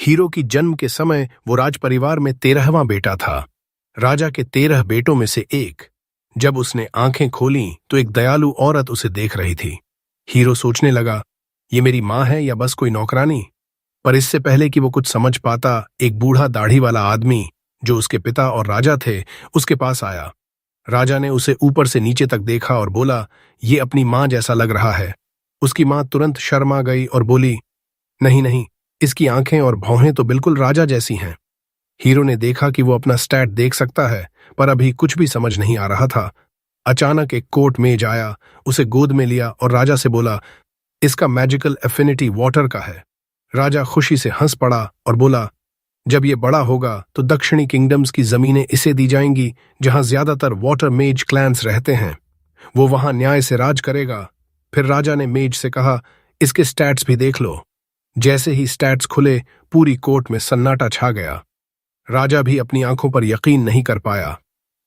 Hero की जन्म के समय वो राज परिवार में 13वां बेटा था, राजा के 13 बेटों में से एक। जब उसने आंखें खोलीं तो एक दयालु औरत उसे देख रही थी। हीरो सोचने लगा, ये मेरी माँ है या बस कोई नौकरानी। पर इससे पहले कि वो कुछ समझ पाता, एक बूढ़ा दाढ़ी वाला आदमी जो उसके पिता और राजा थे उसके पास आया। राजा ने उसे ऊपर से नीचे तक देखा और बोला, ये अपनी माँ जैसा लग रहा है। उसकी माँ तुरंत शर्मा गई और बोली, नहीं नहीं, इसकी आंखें और भौहें तो बिल्कुल राजा जैसी हैं। हीरो ने देखा कि वो अपना स्टैट देख सकता है, पर अभी कुछ भी समझ नहीं आ रहा था। अचानक एक कोट मेज आया, उसे गोद में लिया और राजा से बोला, इसका मैजिकल एफिनिटी वाटर का है। राजा खुशी से हंस पड़ा और बोला, जब ये बड़ा होगा तो दक्षिणी किंगडम्स की जमीनें इसे दी जाएंगी जहां ज्यादातर वाटर मेज क्लैंस रहते हैं। वो वहां न्याय से राज करेगा। फिर राजा ने मेज से कहा, इसके स्टैट्स भी देख लो। जैसे ही स्टैट्स खुले, पूरी कोर्ट में सन्नाटा छा गया। राजा भी अपनी आंखों पर यकीन नहीं कर पाया।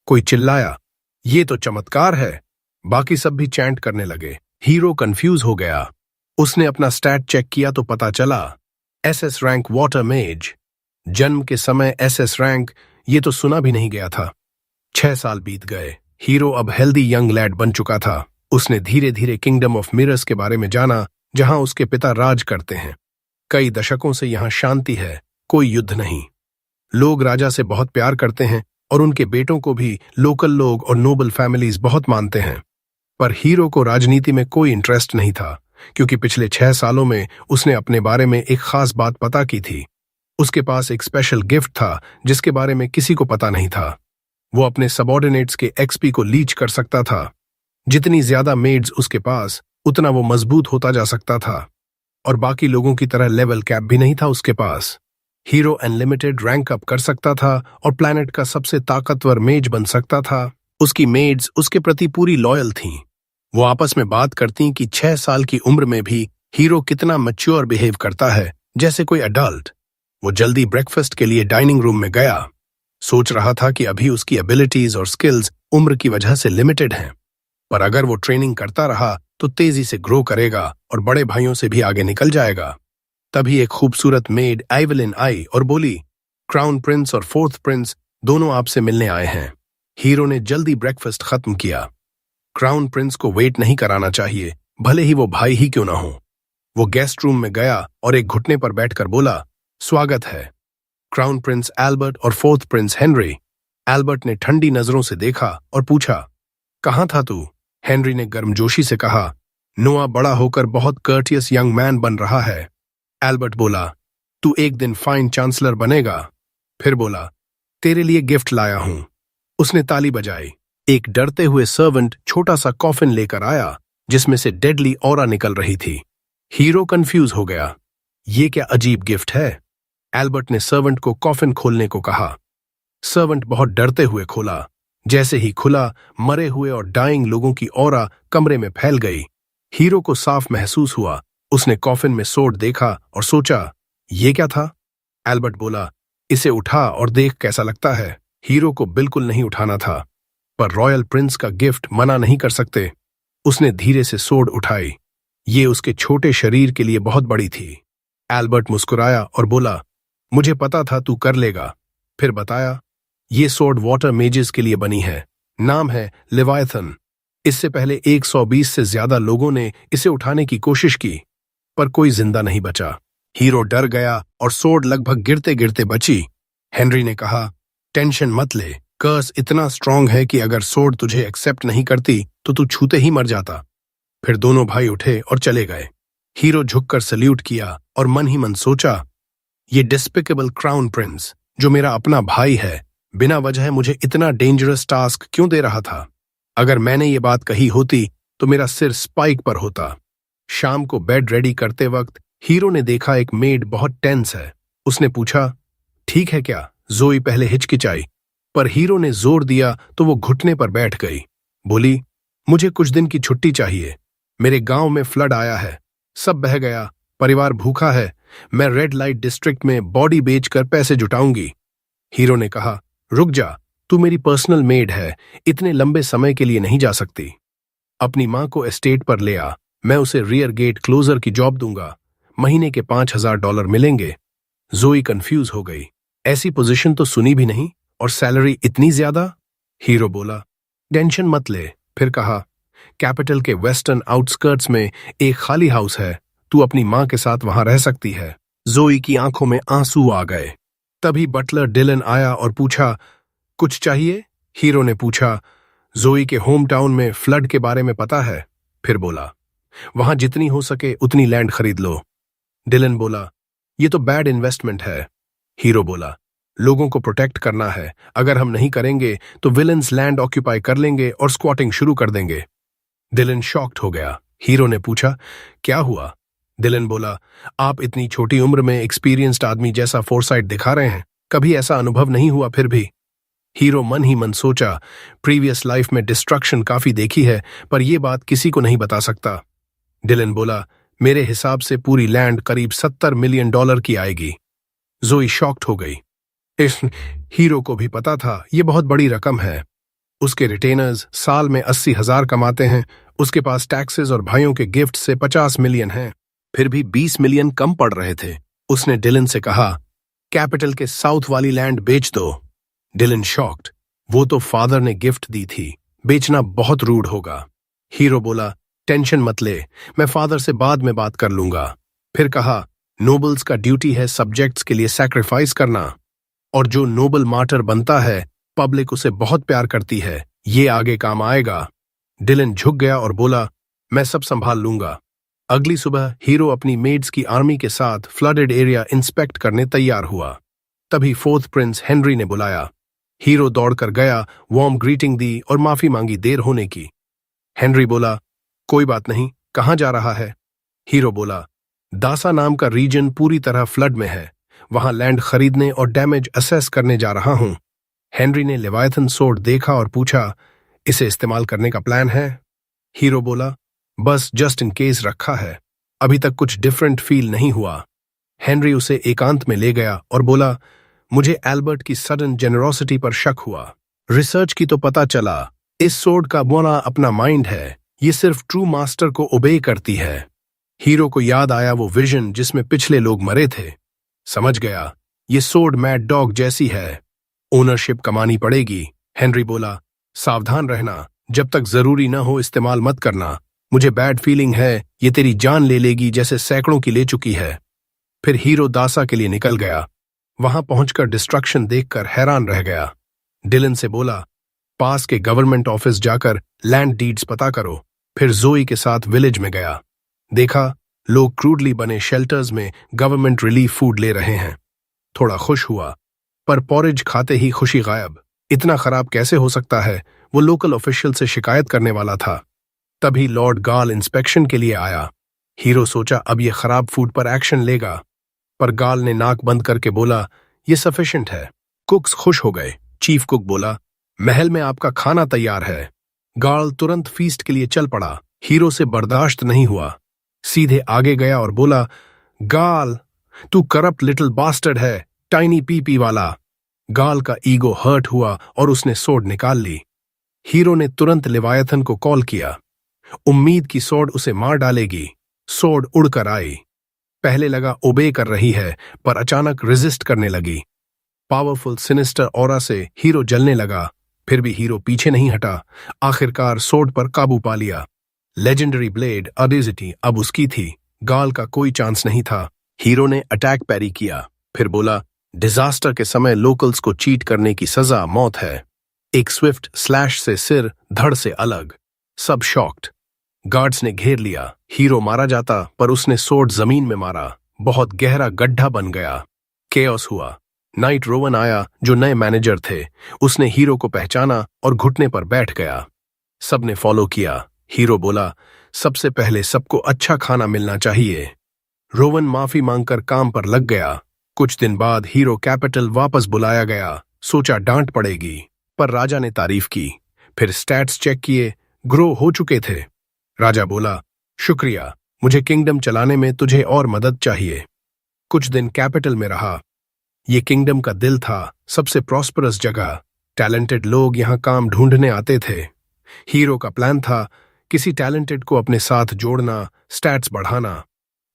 कोई चिल्लाया, ये तो चमत्कार है। बाकी सब भी चैंट करने लगे। हीरो कंफ्यूज हो गया। उसने अपना स्टैट चेक किया तो पता चला, एसएस रैंक वाटर मेज। जन्म के समय एसएस रैंक, ये तो सुना भी नहीं गया था। 6 साल बीत गए। हीरो अब हेल्दी यंग लैड बन चुका था। उसने धीरे धीरे किंगडम ऑफ मिरर्स के बारे में जाना, जहां उसके पिता राज करते हैं। कई दशकों से यहां शांति है, कोई युद्ध नहीं। लोग राजा से बहुत प्यार करते हैं और उनके बेटों को भी लोकल लोग और नोबल फैमिलीज बहुत मानते हैं। पर हीरो को राजनीति में कोई इंटरेस्ट नहीं था, क्योंकि पिछले 6 सालों में उसने अपने बारे में एक खास बात पता की थी। उसके पास एक स्पेशल गिफ्ट था जिसके बारे में किसी को पता नहीं था। वो अपने सबऑर्डिनेट्स के एक्सपी को लीच कर सकता था। जितनी ज्यादा मेड्स उसके पास, उतना वो मजबूत होता जा सकता था। और बाकी लोगों की तरह लेवल कैप भी नहीं था उसके पास। हीरो अनलिमिटेड रैंक अप कर सकता था और प्लैनेट का सबसे ताकतवर मेज बन सकता था। उसकी मेड्स उसके प्रति पूरी लॉयल थीं। वो आपस में बात करती कि 6 साल की उम्र में भी हीरो कितना मैच्योर बिहेव करता है, जैसे कोई अडल्ट। वो जल्दी ब्रेकफास्ट के लिए डाइनिंग रूम में गया। सोच रहा था कि अभी उसकी एबिलिटीज और स्किल्स उम्र की वजह से लिमिटेड हैं, पर अगर वो ट्रेनिंग करता रहा तो तेजी से ग्रो करेगा और बड़े भाइयों से भी आगे निकल जाएगा। तभी एक खूबसूरत मेड आइवलिन आई और बोली, क्राउन प्रिंस और 4th प्रिंस दोनों आपसे मिलने आए हैं। हीरो ने जल्दी ब्रेकफास्ट खत्म किया। क्राउन प्रिंस को वेट नहीं कराना चाहिए, भले ही वो भाई ही क्यों ना हो। वो गेस्ट रूम में गया और एक घुटने पर बैठकर बोला, स्वागत है क्राउन प्रिंस एल्बर्ट और 4th प्रिंस हेनरी। एल्बर्ट ने ठंडी नजरों से देखा और पूछा, कहाँ था तू? हेनरी ने गर्मजोशी से कहा, नोआ बड़ा होकर बहुत कर्टियस यंग मैन बन रहा है। एल्बर्ट बोला, तू एक दिन फाइन चांसलर बनेगा। फिर बोला, तेरे लिए गिफ्ट लाया हूं। उसने ताली बजाई। एक डरते हुए सर्वेंट छोटा सा कॉफिन लेकर आया, जिसमें से डेडली ऑरा निकल रही थी। हीरो कंफ्यूज हो गया, ये क्या अजीब गिफ्ट है? एल्बर्ट ने सर्वेंट को कॉफिन खोलने को कहा। सर्वेंट बहुत डरते हुए खोला। जैसे ही खुला, मरे हुए और डाइंग लोगों की ऑरा कमरे में फैल गई। हीरो को साफ महसूस हुआ। उसने कॉफिन में सोड देखा और सोचा, ये क्या था? एल्बर्ट बोला, इसे उठा और देख कैसा लगता है। हीरो को बिल्कुल नहीं उठाना था, पर रॉयल प्रिंस का गिफ्ट मना नहीं कर सकते। उसने धीरे से सोड उठाई। ये उसके छोटे शरीर के लिए बहुत बड़ी थी। एल्बर्ट मुस्कुराया और बोला, मुझे पता था तू कर लेगा। फिर बताया, ये सोड वाटर मेजेस के लिए बनी है। नाम है लेवायथन। इससे पहले 120 से ज्यादा लोगों ने इसे उठाने की कोशिश की, पर कोई जिंदा नहीं बचा। हीरो डर गया और सोड लगभग गिरते गिरते बची। हेनरी ने कहा, टेंशन मत ले, कर्स इतना स्ट्रांग है कि अगर सोड तुझे एक्सेप्ट नहीं करती तो तू छूते ही मर जाता। फिर दोनों भाई उठे और चले गए। हीरो झुककर सल्यूट किया और मन ही मन सोचा, ये डिस्पिकेबल क्राउन प्रिंस, जो मेरा अपना भाई है, बिना वजह मुझे इतना डेंजरस टास्क क्यों दे रहा था? अगर मैंने ये बात कही होती तो मेरा सिर स्पाइक पर होता। शाम को बेड रेडी करते वक्त हीरो ने देखा एक मेड बहुत टेंस है। उसने पूछा, ठीक है क्या? जोई पहले हिचकिचाई, पर हीरो ने जोर दिया तो वो घुटने पर बैठ गई। बोली, मुझे कुछ दिन की छुट्टी चाहिए। मेरे गांव में फ्लड आया है, सब बह गया, परिवार भूखा है। मैं रेड लाइट डिस्ट्रिक्ट में बॉडी बेचकर पैसे जुटाऊंगी। हीरो ने कहा, रुक जा, तू मेरी पर्सनल मेड है, इतने लंबे समय के लिए नहीं जा सकती। अपनी माँ को एस्टेट पर ले आ, मैं उसे रियर गेट क्लोजर की जॉब दूंगा। महीने के $5000 मिलेंगे। जोई कंफ्यूज हो गई। ऐसी पोजीशन तो सुनी भी नहीं, और सैलरी इतनी ज्यादा? हीरो बोला, टेंशन मत ले। फिर कहा, कैपिटल के वेस्टर्न आउटस्कर्ट्स में एक खाली हाउस है, तू अपनी मां के साथ वहां रह सकती है। जोई की आंखों में आंसू आ गए। तभी बटलर डिलन आया और पूछा, कुछ चाहिए? हीरो ने पूछा, जोई के होम टाउन में फ्लड के बारे में पता है? फिर बोला, वहां जितनी हो सके उतनी लैंड खरीद लो। डिलन बोला, ये तो बैड इन्वेस्टमेंट है। हीरो बोला, लोगों को प्रोटेक्ट करना है, अगर हम नहीं करेंगे तो विलन्स लैंड ऑक्यूपाई कर लेंगे और स्क्वाटिंग शुरू कर देंगे। डिलन शॉक्ड हो गया। हीरो ने पूछा, क्या हुआ? डिलन बोला, आप इतनी छोटी उम्र में एक्सपीरियंस्ड आदमी जैसा फोरसाइट दिखा रहे हैं, कभी ऐसा अनुभव नहीं हुआ फिर भी? हीरो मन ही मन सोचा, प्रीवियस लाइफ में डिस्ट्रक्शन काफी देखी है, पर यह बात किसी को नहीं बता सकता। डिलन बोला, मेरे हिसाब से पूरी लैंड करीब $70 मिलियन की आएगी। जोई शॉक्ड हो गई। इस हीरो को भी पता था यह बहुत बड़ी रकम है। उसके रिटेनर्स साल में 80,000 कमाते हैं, उसके पास टैक्सेस और भाइयों के गिफ्ट से 50 मिलियन हैं, फिर भी 20 मिलियन कम पड़ रहे थे। उसने डिलन से कहा, कैपिटल के साउथ वाली लैंड बेच दो। डिलन शॉक्ड, वो तो फादर ने गिफ्ट दी थी, बेचना बहुत रूड होगा। हीरो बोला, टेंशन मत ले, मैं फादर से बाद में बात कर लूंगा। फिर कहा, नोबल्स का ड्यूटी है सब्जेक्ट्स के लिए सैक्रिफाइस करना, और जो नोबल मार्टर बनता है पब्लिक उसे बहुत प्यार करती है, ये आगे काम आएगा। डिलन झुक गया और बोला, मैं सब संभाल लूंगा। अगली सुबह हीरो अपनी मेड्स की आर्मी के साथ फ्लडेड एरिया इंस्पेक्ट करने तैयार हुआ। तभी फोर्थ प्रिंस हेनरी ने बुलाया। हीरो दौड़कर गया, वार्म ग्रीटिंग दी और माफी मांगी देर होने की। हेनरी बोला, कोई बात नहीं, कहां जा रहा है? हीरो बोला, दासा नाम का रीजन पूरी तरह फ्लड में है, वहां लैंड खरीदने और डैमेज असेस करने जा रहा हूं। हेनरी ने लेवायथन सोर्ड देखा और पूछा, इसे इस्तेमाल करने का प्लान है? हीरो बोला, बस जस्ट इन केस रखा है, अभी तक कुछ डिफरेंट फील नहीं हुआ। हेनरी उसे एकांत में ले गया और बोला, मुझे एल्बर्ट की सडन जेनरोसिटी पर शक हुआ। रिसर्च की तो पता चला, इस सोर्ड का बोना अपना माइंड है, ये सिर्फ ट्रू मास्टर को ओबे करती है। हीरो को याद आया वो विजन जिसमें पिछले लोग मरे थे। समझ गया, ये सोर्ड मैड डॉग जैसी है, ओनरशिप कमानी पड़ेगी। हेनरी बोला, सावधान रहना, जब तक जरूरी न हो इस्तेमाल मत करना, मुझे बैड फीलिंग है ये तेरी जान ले लेगी जैसे सैकड़ों की ले चुकी है। फिर हीरो दासा के लिए निकल गया। वहां पहुंचकर डिस्ट्रक्शन देखकर हैरान रह गया। डिलन से बोला, पास के गवर्नमेंट ऑफिस जाकर लैंड डीड्स पता करो। फिर जोई के साथ विलेज में गया, देखा लोग क्रूडली बने शेल्टर्स में गवर्नमेंट रिलीफ फूड ले रहे हैं। थोड़ा खुश हुआ, पर पॉरेज खाते ही खुशी गायब। इतना खराब कैसे हो सकता है? वो लोकल ऑफिशियल से शिकायत करने वाला था। तभी लॉर्ड गाल इंस्पेक्शन के लिए आया। हीरो सोचा अब ये खराब फूड पर एक्शन लेगा, पर गाल ने नाक बंद करके बोला, ये सफिशिएंट है। कुक्स खुश हो गए। चीफ कुक बोला, महल में आपका खाना तैयार है। गाल तुरंत फीस्ट के लिए चल पड़ा। हीरो से बर्दाश्त नहीं हुआ, सीधे आगे गया और बोला, गाल, तू करप्ट लिटिल बास्टर्ड है, टाइनी पीपी वाला। गाल का ईगो हर्ट हुआ और उसने सोर्ड निकाल ली। हीरो ने तुरंत लेवायथन को कॉल किया। उम्मीद की सोर्ड उसे मार डालेगी। सोर्ड उड़कर आई। पहले लगा ओबे कर रही है, पर अचानक रेजिस्ट करने लगी। पावरफुल सिनिस्टर ऑरा से हीरो जलने लगा, फिर भी हीरो पीछे नहीं हटा। आखिरकार सोर्ड पर काबू पा लिया। लेजेंडरी ब्लेड अडेजिटी अब उसकी थी। गाल का कोई चांस नहीं था। हीरो ने अटैक पैरी किया, फिर बोला, डिजास्टर के समय लोकल्स को चीट करने की सजा मौत है। एक स्विफ्ट स्लैश से सिर धड़ से अलग। सब शॉक्ड। गार्ड्स ने घेर लिया। हीरो मारा जाता, पर उसने सोर्ड जमीन में मारा। बहुत गहरा गड्ढा बन गया। केओस हुआ। नाइट रोवन आया, जो नए मैनेजर थे। उसने हीरो को पहचाना और घुटने पर बैठ गया। सबने फॉलो किया। हीरो बोला, सबसे पहले सबको अच्छा खाना मिलना चाहिए। रोवन माफी मांगकर काम पर लग गया। कुछ दिन बाद हीरो कैपिटल वापस बुलाया गया। सोचा डांट पड़ेगी, पर राजा ने तारीफ की। फिर स्टैट्स चेक किए, ग्रो हो चुके थे। राजा बोला, शुक्रिया, मुझे किंगडम चलाने में तुझे और मदद चाहिए। कुछ दिन कैपिटल में रहा। ये किंगडम का दिल था, सबसे प्रॉस्परस जगह। टैलेंटेड लोग यहां काम ढूंढने आते थे। हीरो का प्लान था किसी टैलेंटेड को अपने साथ जोड़ना, स्टैट्स बढ़ाना।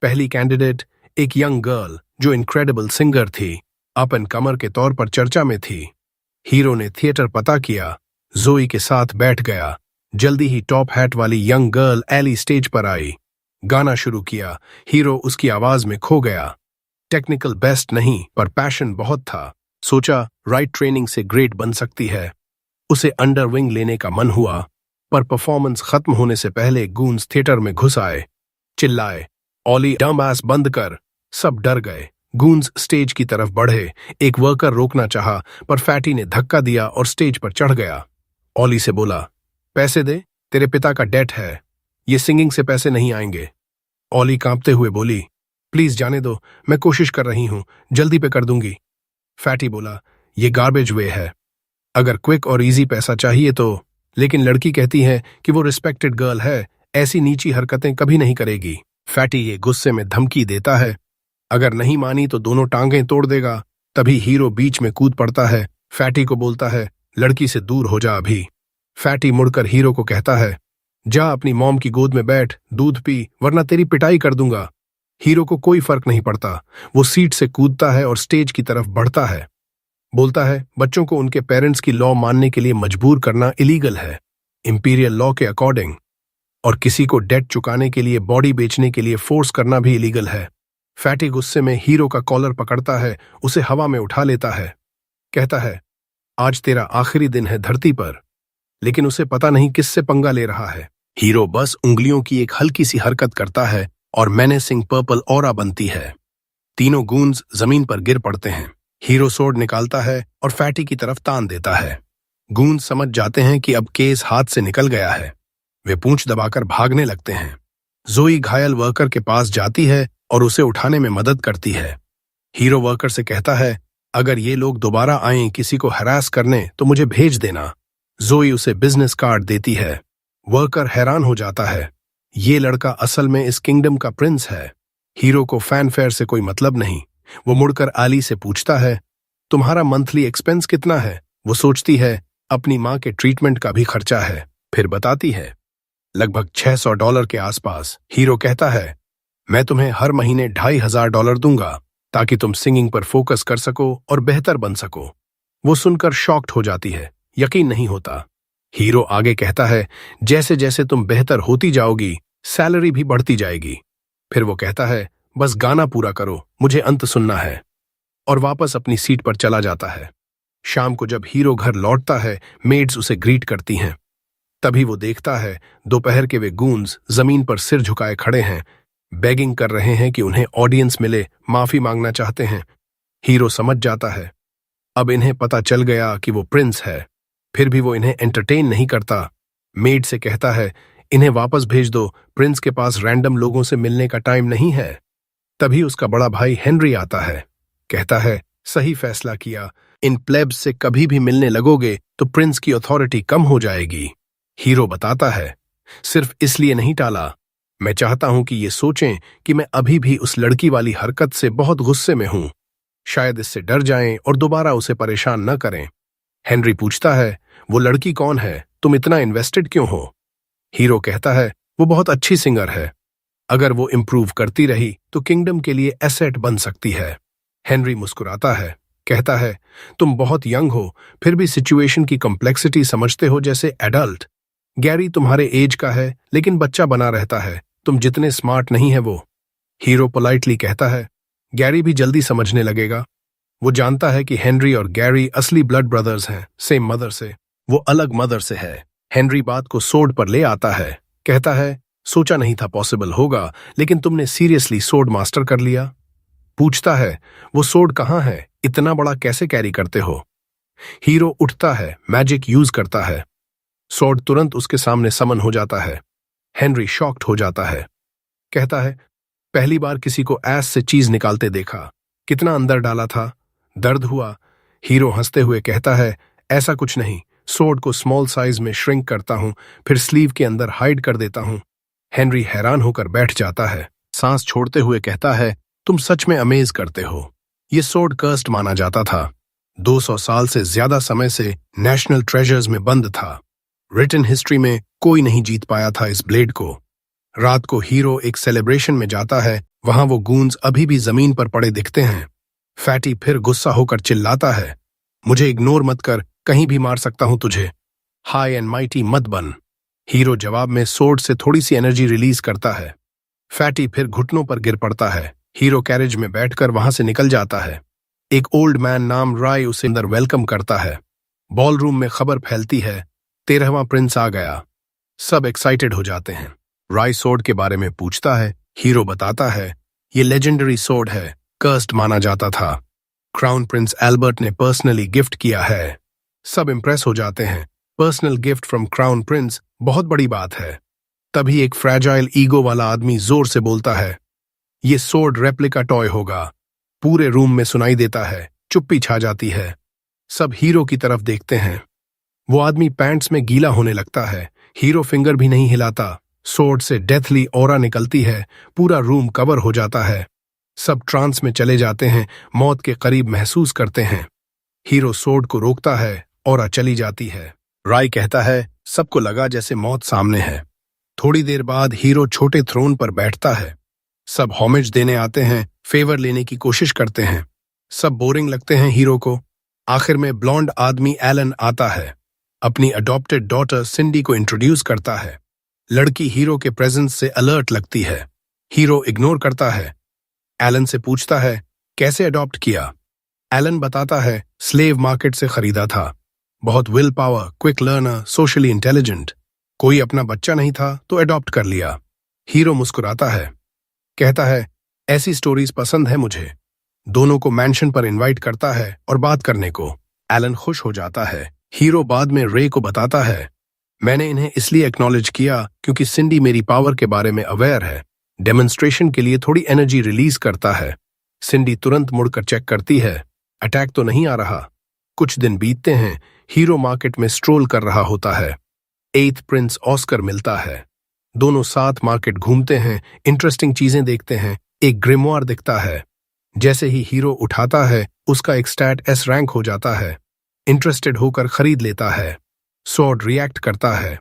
पहली कैंडिडेट एक यंग गर्ल जो इनक्रेडिबल सिंगर थी, अप एंड कमर के तौर पर चर्चा में थी। हीरो ने थिएटर पता किया, जोई के साथ बैठ गया। जल्दी ही टॉप हैट वाली यंग गर्ल एली स्टेज पर आई। गाना शुरू किया। हीरो उसकी आवाज में खो गया। टेक्निकल बेस्ट नहीं, पर पैशन बहुत था। सोचा राइट ट्रेनिंग से ग्रेट बन सकती है। उसे अंडर विंग लेने का मन हुआ, पर परफॉर्मेंस खत्म होने से पहले गूंज थिएटर में घुस आए। चिल्लाए, ऑली डम एस बंद कर। सब डर गए। गूंज स्टेज की तरफ बढ़े। एक वर्कर रोकना चाहा, पर फैटी ने धक्का दिया और स्टेज पर चढ़ गया। ऑली से बोला, पैसे दे, तेरे पिता का डेट है, ये सिंगिंग से पैसे नहीं आएंगे। ऑली कांपते हुए बोली, प्लीज जाने दो, मैं कोशिश कर रही हूं, जल्दी पे कर दूंगी। फैटी बोला, ये गार्बेज वे है, अगर क्विक और इजी पैसा चाहिए तो। लेकिन लड़की कहती है कि वो रिस्पेक्टेड गर्ल है, ऐसी नीची हरकतें कभी नहीं करेगी। फैटी ये गुस्से में धमकी देता है, अगर नहीं मानी तो दोनों टांगें तोड़ देगा। तभी हीरो बीच में कूद पड़ता है। फैटी को बोलता है, लड़की से दूर हो जा अभी। फैटी मुड़कर हीरो को कहता है, जा अपनी मॉम की गोद में बैठ, दूध पी, वरना तेरी पिटाई कर दूंगा। हीरो को कोई फर्क नहीं पड़ता। वो सीट से कूदता है और स्टेज की तरफ बढ़ता है। बोलता है, बच्चों को उनके पेरेंट्स की लॉ मानने के लिए मजबूर करना इलीगल है, इंपीरियल लॉ के अकॉर्डिंग। और किसी को डेट चुकाने के लिए, बॉडी बेचने के लिए फोर्स करना भी इलीगल है। फैटी गुस्से में हीरो का कॉलर पकड़ता है, उसे हवा में उठा लेता है। कहता है, आज तेरा आखिरी दिन है धरती पर। लेकिन उसे पता नहीं किससे पंगा ले रहा है। हीरो बस उंगलियों की एक हल्की सी हरकत करता है और मेनेसिंग पर्पल ऑरा बनती है। तीनों गूंज जमीन पर गिर पड़ते हैं। हीरो सोर्ड निकालता है और फैटी की तरफ तान देता है। गूंज समझ जाते हैं कि अब केस हाथ से निकल गया है। वे पूंछ दबाकर भागने लगते हैं। जोई घायल वर्कर के पास जाती है और उसे उठाने में मदद करती है। हीरो वर्कर से कहता है, अगर ये लोग दोबारा आएं किसी को हरास करने तो मुझे भेज देना। जोई उसे बिजनेस कार्ड देती है। वर्कर हैरान हो जाता है, ये लड़का असल में इस किंगडम का प्रिंस है। हीरो को फैनफेयर से कोई मतलब नहीं। वो मुड़कर आली से पूछता है, तुम्हारा मंथली एक्सपेंस कितना है? वो सोचती है, अपनी माँ के ट्रीटमेंट का भी खर्चा है। फिर बताती है, लगभग $600 के आसपास। हीरो कहता है, मैं तुम्हें हर महीने $2500 दूंगा ताकि तुम सिंगिंग पर फोकस कर सको और बेहतर बन सको। वो सुनकर शॉक्ड हो जाती है, यकीन नहीं होता। हीरो आगे कहता है, जैसे जैसे तुम बेहतर होती जाओगी सैलरी भी बढ़ती जाएगी। फिर वो कहता है, बस गाना पूरा करो, मुझे अंत सुनना है, और वापस अपनी सीट पर चला जाता है। शाम को जब हीरो घर लौटता है, मेड्स उसे ग्रीट करती हैं। तभी वो देखता है, दोपहर के वे गूंज जमीन पर सिर झुकाए खड़े हैं, बेगिंग कर रहे हैं कि उन्हें ऑडियंस मिले, माफी मांगना चाहते हैं। हीरो समझ जाता है, अब इन्हें पता चल गया कि वो प्रिंस है। फिर भी वो इन्हें एंटरटेन नहीं करता। मेड से कहता है, इन्हें वापस भेज दो, प्रिंस के पास रैंडम लोगों से मिलने का टाइम नहीं है। तभी उसका बड़ा भाई हेनरी आता है। कहता है, सही फैसला किया, इन प्लेब्स से कभी भी मिलने लगोगे तो प्रिंस की अथॉरिटी कम हो जाएगी। हीरो बताता है, सिर्फ इसलिए नहीं टाला, मैं चाहता हूं कि ये सोचें कि मैं अभी भी उस लड़की वाली हरकत से बहुत गुस्से में हूं। शायद इससे डर जाएं और दोबारा उसे परेशान न करें। हेनरी पूछता है, वो लड़की कौन है? तुम इतना इन्वेस्टेड क्यों हो? हीरो कहता है, वो बहुत अच्छी सिंगर है, अगर वो इम्प्रूव करती रही तो किंगडम के लिए एसेट बन सकती है। हेनरी मुस्कुराता है, कहता है, तुम बहुत यंग हो, फिर भी सिचुएशन की कॉम्प्लेक्सिटी समझते हो जैसे एडल्ट। गैरी तुम्हारे एज का है, लेकिन बच्चा बना रहता है, तुम जितने स्मार्ट नहीं है वो। हीरो पोलाइटली कहता है, गैरी भी जल्दी समझने लगेगा। वो जानता है कि हेनरी और गैरी असली ब्लड ब्रदर्स हैं, सेम मदर से। वो अलग मदर से है। हेनरी बात को सोड पर ले आता है। कहता है, सोचा नहीं था पॉसिबल होगा, लेकिन तुमने सीरियसली सोड मास्टर कर लिया। पूछता है, वो सोड कहाँ है? इतना बड़ा कैसे कैरी करते हो? हीरो उठता है, मैजिक यूज करता है। सोड तुरंत उसके सामने समन हो जाता है। हेनरी शॉक्ड हो जाता है। कहता है, पहली बार किसी को ऐस से चीज निकालते देखा, कितना अंदर डाला था, दर्द हुआ। हीरो हंसते हुए कहता है, ऐसा कुछ नहीं, सोड को स्मॉल साइज में श्रिंक करता हूं, फिर स्लीव के अंदर हाइड कर देता हूं। हेनरी हैरान होकर बैठ जाता है। सांस छोड़ते हुए कहता है, तुम सच में अमेज करते हो। ये सोड कर्स्ड माना जाता था। 200 साल से ज्यादा समय से नेशनल ट्रेजर्स में बंद था। रिटन हिस्ट्री में कोई नहीं जीत पाया था इस ब्लेड को। रात को हीरो एक सेलिब्रेशन में जाता है। वहां वो गूंज अभी भी जमीन पर पड़े दिखते हैं। फैटी फिर गुस्सा होकर चिल्लाता है, मुझे इग्नोर मत कर, कहीं भी मार सकता हूं तुझे, हाई एंड माइटी मत बन। हीरो जवाब में सोर्ड से थोड़ी सी एनर्जी रिलीज करता है। फैटी फिर घुटनों पर गिर पड़ता है। हीरो कैरेज में बैठकर वहां से निकल जाता है। एक ओल्ड मैन नाम राय उसे अंदर वेलकम करता है। बॉल रूम में खबर फैलती है, 13वां प्रिंस आ गया। सब एक्साइटेड हो जाते हैं। राय सोर्ड के बारे में पूछता है। हीरो बताता है, ये लेजेंडरी सोर्ड है, कर्स्ड माना जाता था। क्राउन प्रिंस एल्बर्ट ने पर्सनली गिफ्ट किया है। सब इंप्रेस हो जाते हैं। Personal gift from crown Prince, बहुत बड़ी बात है। तभी एक फ्रैजाइल ईगो वाला आदमी जोर से बोलता है, ये सोर्ड रेप्लिका टॉय होगा। पूरे रूम में सुनाई देता है, चुप्पी छा जाती है। सब हीरो की तरफ देखते हैं। वो आदमी पैंट्स में गीला होने लगता है। हीरो फिंगर भी नहीं हिलाता। सोर्ड से डेथली ऑरा निकलती है। पूरा रूम कवर हो जाता है। सब ट्रांस में चले जाते हैं, मौत के करीब महसूस करते हैं। हीरो सोर्ड को रोकता है, ऑरा चली जाती है। राय कहता है, सबको लगा जैसे मौत सामने है। थोड़ी देर बाद हीरो छोटे थ्रोन पर बैठता है। सब होमेज देने आते हैं, फेवर लेने की कोशिश करते हैं। सब बोरिंग लगते हैं हीरो को। आखिर में ब्लॉन्ड आदमी एलन आता है। अपनी अडॉप्टेड डॉटर सिंडी को इंट्रोड्यूस करता है। लड़की हीरो के प्रेजेंस से अलर्ट लगती है। हीरो इग्नोर करता है। एलन से पूछता है, कैसे अडॉप्ट किया? एलन बताता है, स्लेव मार्केट से खरीदा था। बहुत will power, quick learner, socially intelligent. कोई अपना बच्चा नहीं था तो अडॉप्ट कर लिया। हीरो मुस्कुराता है, कहता है, ऐसी स्टोरीज पसंद है मुझे। दोनों को मैंशन पर इनवाइट करता है और बात करने को। एलन खुश हो जाता है। हीरो बाद में रे को बताता है, मैंने इन्हें इसलिए एक्नॉलेज किया क्योंकि सिंडी मेरी पावर के बारे में अवेयर है। डेमोन्स्ट्रेशन के लिए थोड़ी एनर्जी रिलीज करता है। सिंडी तुरंत मुड़कर चेक करती है, अटैक तो नहीं आ रहा। कुछ दिन बीतते हैं। हीरो मार्केट में स्ट्रोल कर रहा होता है। 8th प्रिंस ऑस्कर मिलता है। दोनों साथ मार्केट घूमते हैं, इंटरेस्टिंग चीजें देखते हैं। एक ग्रिमोयर दिखता है। जैसे ही हीरो उठाता है, उसका एक स्टैट S रैंक हो जाता है। इंटरेस्टेड होकर खरीद लेता है। सॉर्ड रिएक्ट करता है।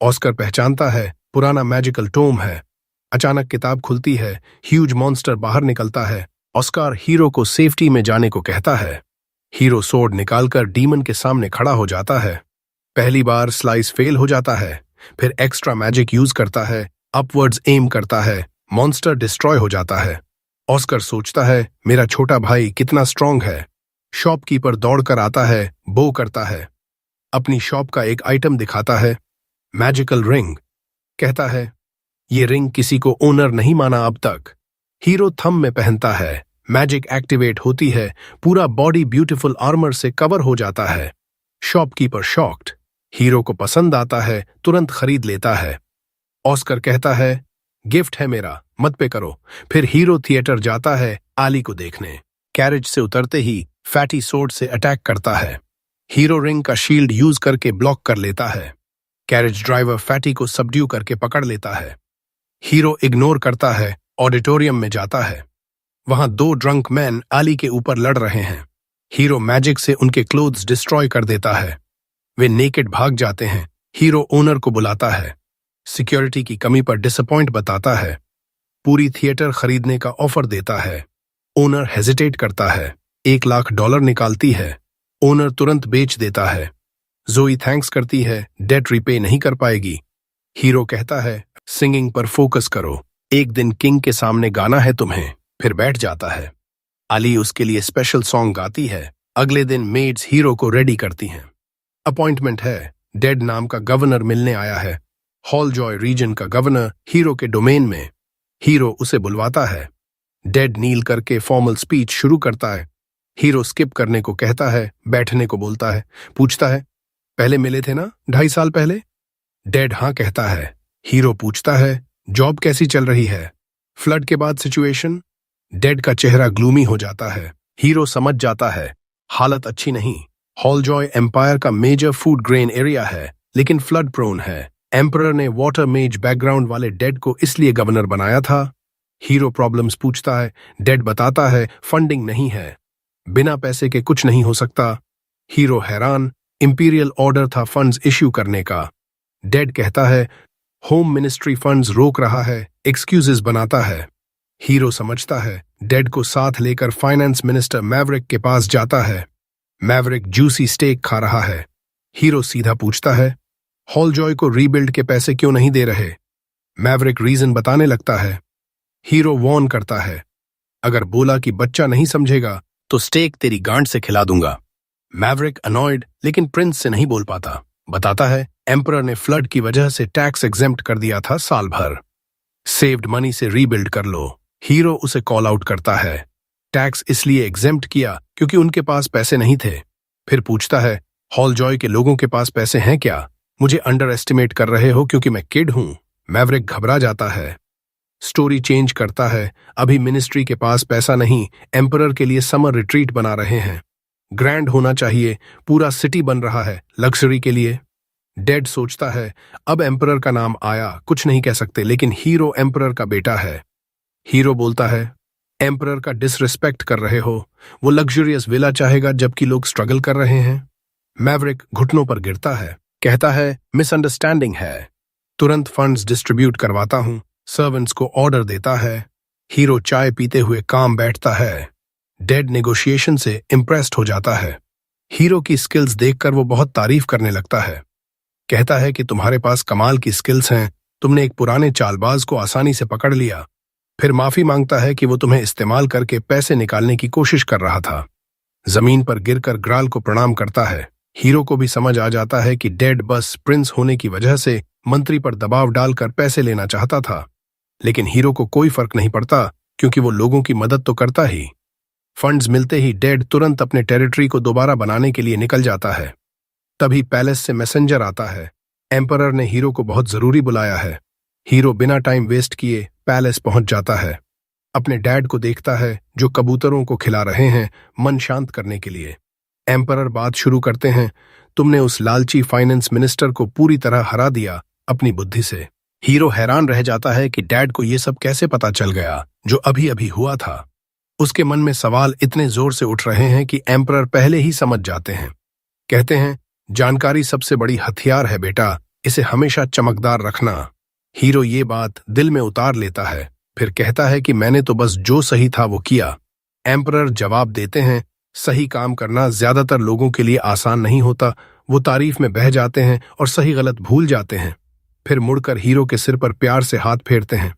ऑस्कर पहचानता है, पुराना मैजिकल टोम है। अचानक किताब खुलती है। ह्यूज मॉन्स्टर बाहर निकलता है। ऑस्कर हीरो को सेफ्टी में जाने को कहता है। हीरो सोर्ड निकालकर डीमन के सामने खड़ा हो जाता है। पहली बार स्लाइस फेल हो जाता है। फिर एक्स्ट्रा मैजिक यूज करता है, अपवर्ड्स एम करता है, मॉन्स्टर डिस्ट्रॉय हो जाता है। ऑस्कर सोचता है, मेरा छोटा भाई कितना स्ट्रांग है। शॉपकीपर दौड़कर आता है, बो करता है। अपनी शॉप का एक आइटम दिखाता है, मैजिकल रिंग। कहता है, ये रिंग किसी को ओनर नहीं माना अब तक। हीरो थंब में पहनता है। मैजिक एक्टिवेट होती है। पूरा बॉडी ब्यूटीफुल आर्मर से कवर हो जाता है। Shopkeeper shocked. हीरो को पसंद आता है, तुरंत खरीद लेता है। ऑस्कर कहता है, गिफ्ट है मेरा, मत पे करो। फिर हीरो थिएटर जाता है आली को देखने। कैरेज से उतरते ही फैटी सोर्ड से अटैक करता है। हीरो रिंग का शील्ड यूज करके ब्लॉक कर लेता है। कैरेज ड्राइवर फैटी को सबड्यू करके पकड़ लेता है। हीरो इग्नोर करता है, ऑडिटोरियम में जाता है। वहां 2 ड्रंक मैन आली के ऊपर लड़ रहे हैं। हीरो मैजिक से उनके क्लोथ्स डिस्ट्रॉय कर देता है। वे नेकेड भाग जाते हैं। हीरो ओनर को बुलाता है। सिक्योरिटी की कमी पर डिसअपॉइंट बताता है। पूरी थिएटर खरीदने का ऑफर देता है। ओनर हेजिटेट करता है। $1,00,000 निकालती है। ओनर तुरंत बेच देता है। जोई थैंक्स करती है, डेट रिपे नहीं कर पाएगी। हीरो कहता है, सिंगिंग पर फोकस करो, एक दिन किंग के सामने गाना है तुम्हें। फिर बैठ जाता है। आली उसके लिए स्पेशल सॉन्ग गाती है। अगले दिन मेड्स हीरो को रेडी करती हैं। अपॉइंटमेंट है, डेड नाम का गवर्नर मिलने आया है। हॉल जॉय रीजन का गवर्नर हीरो के डोमेन में। हीरो उसे बुलवाता है। डेड नील करके फॉर्मल स्पीच शुरू करता है। हीरो स्किप करने को कहता है, बैठने को बोलता है। पूछता है, पहले मिले थे ना 2.5 साल पहले? डेड हाँ कहता है। हीरो पूछता है, जॉब कैसी चल रही है? फ्लड के बाद सिचुएशन? डेड का चेहरा ग्लूमी हो जाता है। हीरो समझ जाता है, हालत अच्छी नहीं। हॉल जॉय एम्पायर का मेजर फूड ग्रेन एरिया है, लेकिन फ्लड प्रोन है। एम्परर ने वाटर मेज बैकग्राउंड वाले डेड को इसलिए गवर्नर बनाया था। हीरो प्रॉब्लम्स पूछता है। डेड बताता है, फंडिंग नहीं है, बिना पैसे के कुछ नहीं हो सकता। हीरो हैरान, इंपीरियल ऑर्डर था फंड्स इश्यू करने का। डेड कहता है, होम मिनिस्ट्री फंड्स रोक रहा है, एक्सक्यूजेस बनाता है। हीरो समझता है, डेड को साथ लेकर फाइनेंस मिनिस्टर मैवरिक के पास जाता है। मैवरिक जूसी स्टेक खा रहा है। हीरो सीधा पूछता है, हॉलजॉय को रीबिल्ड के पैसे क्यों नहीं दे रहे? मैवरिक रीजन बताने लगता है। हीरो वॉर्न करता है, अगर बोला कि बच्चा नहीं समझेगा तो स्टेक तेरी गांड से खिला दूंगा। मैवरिक अनॉयड लेकिन प्रिंस से नहीं बोल पाता। बताता है, एम्परर ने फ्लड की वजह से टैक्स एग्जेम्प्ट कर दिया था साल भर। सेव्ड मनी से रीबिल्ड कर लो। हीरो उसे कॉल आउट करता है। टैक्स इसलिए एग्जेम्प्ट किया क्योंकि उनके पास पैसे नहीं थे। फिर पूछता है, हॉलजॉय के लोगों के पास पैसे हैं क्या? मुझे अंडर एस्टिमेट कर रहे हो क्योंकि मैं किड हूं। मैवरिक घबरा जाता है। स्टोरी चेंज करता है। अभी मिनिस्ट्री के पास पैसा नहीं, एम्परर के लिए समर रिट्रीट बना रहे हैं। ग्रैंड होना चाहिए, पूरा सिटी बन रहा है लग्जरी के लिए। डेड सोचता है, अब एम्परर का नाम आया, कुछ नहीं कह सकते, लेकिन हीरो एम्परर का बेटा है। हीरो बोलता है, एम्परर का डिसरिस्पेक्ट कर रहे हो, वो लग्जरियस विला चाहेगा जबकि लोग स्ट्रगल कर रहे हैं। मैवरिक घुटनों पर गिरता है, कहता है, मिसअंडरस्टैंडिंग है। तुरंत फंड्स डिस्ट्रीब्यूट करवाता हूं। सर्वेंट्स को ऑर्डर देता है। हीरो चाय पीते हुए काम बैठता है। डेड नेगोशिएशन से इम्प्रेस्ड हो जाता है। हीरो की स्किल्स देखकर वो बहुत तारीफ करने लगता है। कहता है कि तुम्हारे पास कमाल की स्किल्स हैं, तुमने एक पुराने चालबाज को आसानी से पकड़ लिया। फिर माफी मांगता है कि वो तुम्हें इस्तेमाल करके पैसे निकालने की कोशिश कर रहा था। जमीन पर गिरकर ग्राल को प्रणाम करता है। हीरो को भी समझ आ जाता है कि डेड बस प्रिंस होने की वजह से मंत्री पर दबाव डालकर पैसे लेना चाहता था, लेकिन हीरो को कोई फर्क नहीं पड़ता क्योंकि वो लोगों की मदद तो करता ही। फंड्स मिलते ही डेड तुरंत अपने टेरिटरी को दोबारा बनाने के लिए निकल जाता है। तभी पैलेस से मैसेंजर आता है, एम्परर ने हीरो को बहुत जरूरी बुलाया है। हीरो बिना टाइम वेस्ट किए पैलेस पहुंच जाता है। अपने डैड को देखता है जो कबूतरों को खिला रहे हैं मन शांत करने के लिए। एम्परर बात शुरू करते हैं, तुमने उस लालची फाइनेंस मिनिस्टर को पूरी तरह हरा दिया अपनी बुद्धि से। हीरो हैरान रह जाता है कि डैड को ये सब कैसे पता चल गया जो अभी अभी हुआ था। उसके मन में सवाल इतने जोर से उठ रहे हैं कि एम्परर पहले ही समझ जाते हैं। कहते हैं, जानकारी सबसे बड़ी हथियार है बेटा, इसे हमेशा चमकदार रखना। हीरो ये बात दिल में उतार लेता है। फिर कहता है कि मैंने तो बस जो सही था वो किया। एम्परर जवाब देते हैं, सही काम करना ज्यादातर लोगों के लिए आसान नहीं होता। वो तारीफ में बह जाते हैं और सही गलत भूल जाते हैं। फिर मुड़कर हीरो के सिर पर प्यार से हाथ फेरते हैं।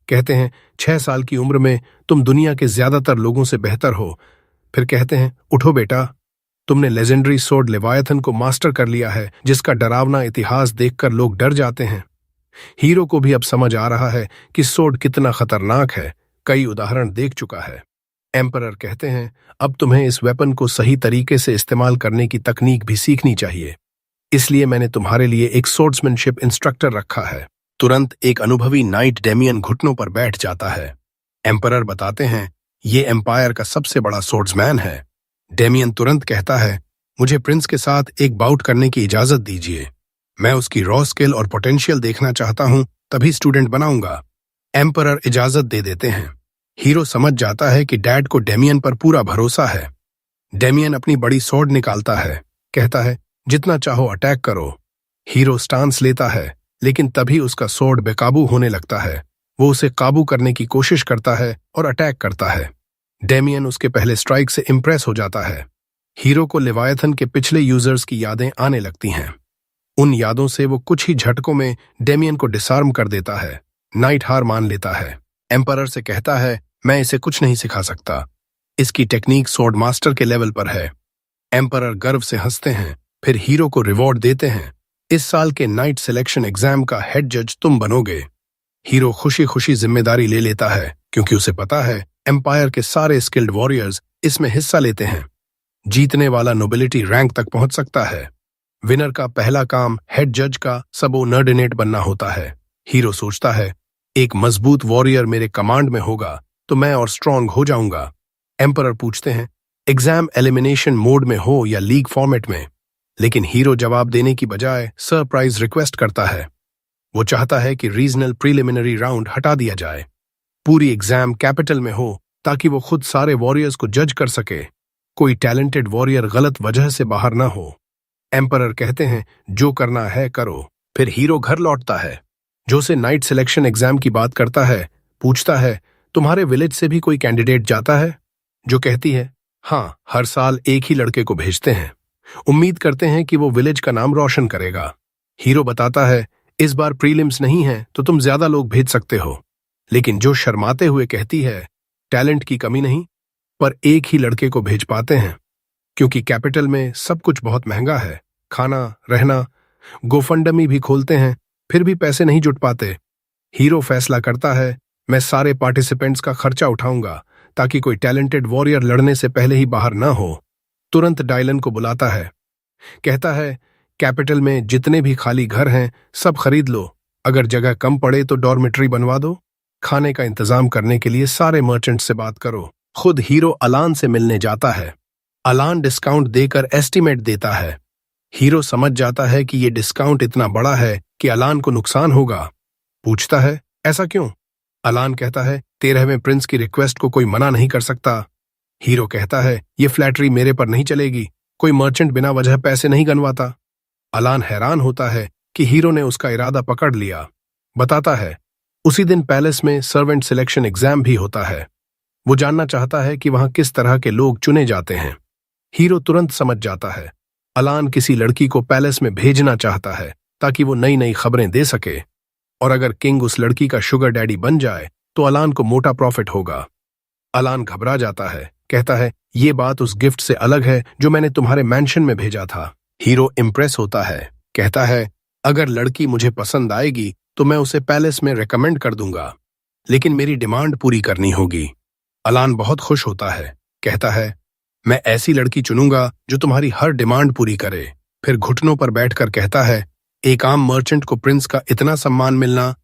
कहते हैं, 6 साल की उम्र में तुम दुनिया के ज्यादातर लोगों से बेहतर हो। फिर कहते हैं, उठो बेटा, तुमने लेजेंडरी सोर्ड लेवायथन को मास्टर कर लिया है जिसका डरावना इतिहास देखकर लोग डर जाते हैं। हीरो को भी अब समझ आ रहा है कि सोर्ड कितना खतरनाक है, कई उदाहरण देख चुका है। एम्परर कहते हैं, अब तुम्हें इस वेपन को सही तरीके से इस्तेमाल करने की तकनीक भी सीखनी चाहिए, इसलिए मैंने तुम्हारे लिए एक सोर्ड्समैनशिप इंस्ट्रक्टर रखा है। तुरंत एक अनुभवी नाइट डेमियन घुटनों पर बैठ जाता है। एम्परर बताते हैं, ये एम्पायर का सबसे बड़ा सोर्ड्समैन है। डेमियन तुरंत कहता है, मुझे प्रिंस के साथ एक बाउट करने की इजाजत दीजिए। मैं उसकी रॉ स्किल और पोटेंशियल देखना चाहता हूं, तभी स्टूडेंट बनाऊंगा। एम्परर इजाजत दे देते हैं। हीरो समझ जाता है कि डैड को डेमियन पर पूरा भरोसा है। डेमियन अपनी बड़ी स्वॉर्ड निकालता है। कहता है, जितना चाहो अटैक करो। हीरो स्टांस लेता है, लेकिन तभी उसका स्वॉर्ड बेकाबू होने लगता है। वो उसे काबू करने की कोशिश करता है और अटैक करता है। डेमियन उसके पहले स्ट्राइक से इम्प्रेस हो जाता है। हीरो को लेवायथन के पिछले यूजर्स की यादें आने लगती हैं। उन यादों से वो कुछ ही झटकों में डेमियन को डिसआर्म कर देता है। नाइट हार मान लेता है। एम्परर से कहता है, मैं इसे कुछ नहीं सिखा सकता, इसकी टेक्निक स्वॉर्ड मास्टर के लेवल पर है। एम्परर गर्व से हंसते हैं, फिर हीरो को रिवॉर्ड देते हैं। इस साल के नाइट सिलेक्शन एग्जाम का हेड जज तुम बनोगे। हीरो खुशी खुशी जिम्मेदारी ले लेता है क्योंकि उसे पता है एम्पायर के सारे स्किल्ड वॉरियर्स इसमें हिस्सा लेते हैं। जीतने वाला नोबिलिटी रैंक तक पहुंच सकता है। विनर का पहला काम हेड जज का सबोर्डिनेट बनना होता है। हीरो सोचता है, एक मजबूत वॉरियर मेरे कमांड में होगा तो मैं और स्ट्रांग हो जाऊंगा। एम्परर पूछते हैं, एग्जाम एलिमिनेशन मोड में हो या लीग फॉर्मेट में? लेकिन हीरो जवाब देने की बजाय सरप्राइज रिक्वेस्ट करता है। वो चाहता है कि रीजनल प्रीलिमिनरी राउंड हटा दिया जाए, पूरी एग्जाम कैपिटल में हो ताकि वो खुद सारे वॉरियर्स को जज कर सके, कोई टैलेंटेड वॉरियर गलत वजह से बाहर ना हो। एम्परर कहते हैं, जो करना है करो। फिर हीरो घर लौटता है। जो से नाइट सिलेक्शन एग्जाम की बात करता है, पूछता है, तुम्हारे विलेज से भी कोई कैंडिडेट जाता है? जो कहती है, हाँ, हर साल एक ही लड़के को भेजते हैं, उम्मीद करते हैं कि वो विलेज का नाम रोशन करेगा। हीरो बताता है, इस बार प्रीलिम्स नहीं है तो तुम ज्यादा लोग भेज सकते हो। लेकिन जो शर्माते हुए कहती है, टैलेंट की कमी नहीं, पर एक ही लड़के को भेज पाते हैं क्योंकि कैपिटल में सब कुछ बहुत महंगा है, खाना, रहना। गोफंडमी भी खोलते हैं, फिर भी पैसे नहीं जुट पाते। हीरो फैसला करता है, मैं सारे पार्टिसिपेंट्स का खर्चा उठाऊंगा ताकि कोई टैलेंटेड वॉरियर लड़ने से पहले ही बाहर ना हो। तुरंत डायलन को बुलाता है, कहता है, कैपिटल में जितने भी खाली घर हैं सब खरीद लो, अगर जगह कम पड़े तो डॉर्मेट्री बनवा दो। खाने का इंतजाम करने के लिए सारे मर्चेंट से बात करो। खुद हीरो अलान से मिलने जाता है। अलान डिस्काउंट देकर एस्टीमेट देता है। हीरो समझ जाता है कि ये डिस्काउंट इतना बड़ा है कि अलान को नुकसान होगा। पूछता है, ऐसा क्यों? अलान कहता है, 13वें प्रिंस की रिक्वेस्ट को कोई मना नहीं कर सकता। हीरो कहता है, ये फ्लैटरी मेरे पर नहीं चलेगी, कोई मर्चेंट बिना वजह पैसे नहीं गनवाता। अलान हैरान होता है कि हीरो ने उसका इरादा पकड़ लिया। बताता है, उसी दिन पैलेस में सर्वेंट सिलेक्शन एग्जाम भी होता है। वो जानना चाहता है कि वहां किस तरह के लोग चुने जाते हैं। हीरो तुरंत समझ जाता है, अलान किसी लड़की को पैलेस में भेजना चाहता है ताकि वो नई नई खबरें दे सके, और अगर किंग उस लड़की का शुगर डैडी बन जाए तो अलान को मोटा प्रॉफिट होगा। अलान घबरा जाता है, कहता है, ये बात उस गिफ्ट से अलग है जो मैंने तुम्हारे मैंशन में भेजा था। हीरो इम्प्रेस होता है, कहता है, अगर लड़की मुझे पसंद आएगी तो मैं उसे पैलेस में रेकमेंड कर दूंगा, लेकिन मेरी डिमांड पूरी करनी होगी। अलान बहुत खुश होता है, कहता है, मैं ऐसी लड़की चुनूंगा जो तुम्हारी हर डिमांड पूरी करे। फिर घुटनों पर बैठकर कहता है, एक आम मर्चेंट को प्रिंस का इतना सम्मान मिलना,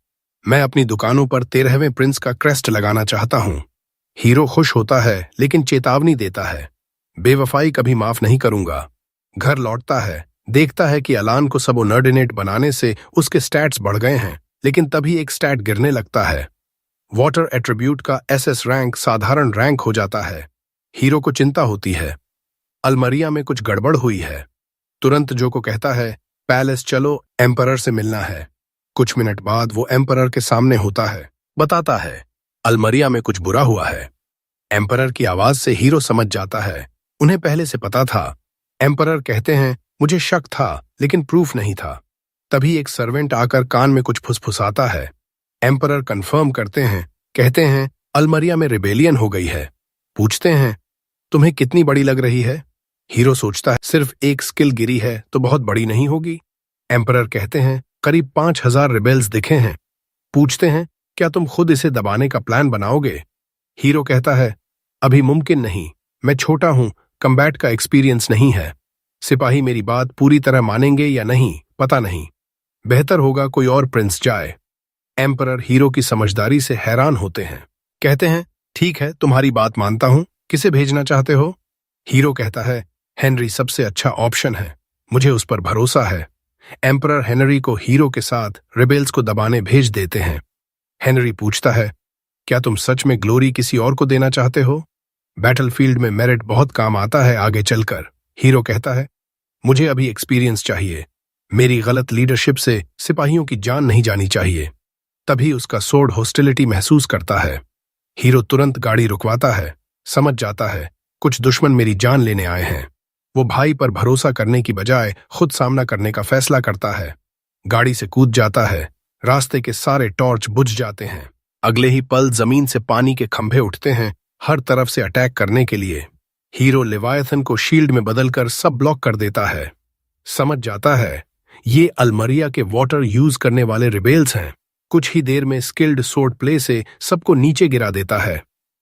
मैं अपनी दुकानों पर 13वें प्रिंस का क्रेस्ट लगाना चाहता हूं। हीरो खुश होता है लेकिन चेतावनी देता है, बेवफाई कभी माफ नहीं करूंगा। घर लौटता है, देखता है कि अलान को सबऑर्डिनेट बनाने से उसके स्टैट्स बढ़ गए हैं, लेकिन तभी एक स्टैट गिरने लगता है। वाटर एट्रीब्यूट का एसएस रैंक साधारण रैंक हो जाता है। हीरो को चिंता होती है, अलमरिया में कुछ गड़बड़ हुई है। तुरंत जो को कहता है, पैलेस चलो, एम्परर से मिलना है। कुछ मिनट बाद वो एम्परर के सामने होता है। बताता है, अलमरिया में कुछ बुरा हुआ है। एम्परर की आवाज से हीरो समझ जाता है, उन्हें पहले से पता था। एम्परर कहते हैं, मुझे शक था लेकिन प्रूफ नहीं था। तभी एक सर्वेंट आकर कान में कुछ फुसफुसाता है। एम्परर कंफर्म करते हैं, कहते हैं, अलमरिया में रिबेलियन हो गई है। पूछते हैं, तुम्हें कितनी बड़ी लग रही है? हीरो सोचता है, सिर्फ एक स्किल गिरी है तो बहुत बड़ी नहीं होगी। एम्परर कहते हैं, करीब 5000 रिबेल्स दिखे हैं। पूछते हैं, क्या तुम खुद इसे दबाने का प्लान बनाओगे? हीरो कहता है, अभी मुमकिन नहीं, मैं छोटा हूं, कम्बैट का एक्सपीरियंस नहीं है। सिपाही मेरी बात पूरी तरह मानेंगे या नहीं पता नहीं, बेहतर होगा कोई और प्रिंस जाए। एम्परर हीरो की समझदारी से हैरान होते हैं। कहते हैं, ठीक है, तुम्हारी बात मानता हूं, किसे भेजना चाहते हो? हीरो कहता है, हेनरी सबसे अच्छा ऑप्शन है, मुझे उस पर भरोसा है। एम्परर हेनरी को हीरो के साथ रिबेल्स को दबाने भेज देते हैं। हेनरी पूछता है, क्या तुम सच में ग्लोरी किसी और को देना चाहते हो? बैटलफील्ड में मेरिट बहुत काम आता है आगे चलकर। हीरो कहता है, मुझे अभी एक्सपीरियंस चाहिए, मेरी गलत लीडरशिप से सिपाहियों की जान नहीं जानी चाहिए। तभी उसका सोर्ड हॉस्टिलिटी महसूस करता है। हीरो तुरंत गाड़ी रुकवाता है, समझ जाता है कुछ दुश्मन मेरी जान लेने आए हैं। वो भाई पर भरोसा करने की बजाय खुद सामना करने का फैसला करता है। गाड़ी से कूद जाता है, रास्ते के सारे टॉर्च बुझ जाते हैं। अगले ही पल जमीन से पानी के खंभे उठते हैं, हर तरफ से अटैक करने के लिए। हीरो लेवायथन को शील्ड में बदलकर सब ब्लॉक कर देता है। समझ जाता है ये अलमरिया के वाटर यूज करने वाले रिबेल्स हैं। कुछ ही देर में स्किल्ड सोर्ड प्ले से सबको नीचे गिरा देता है।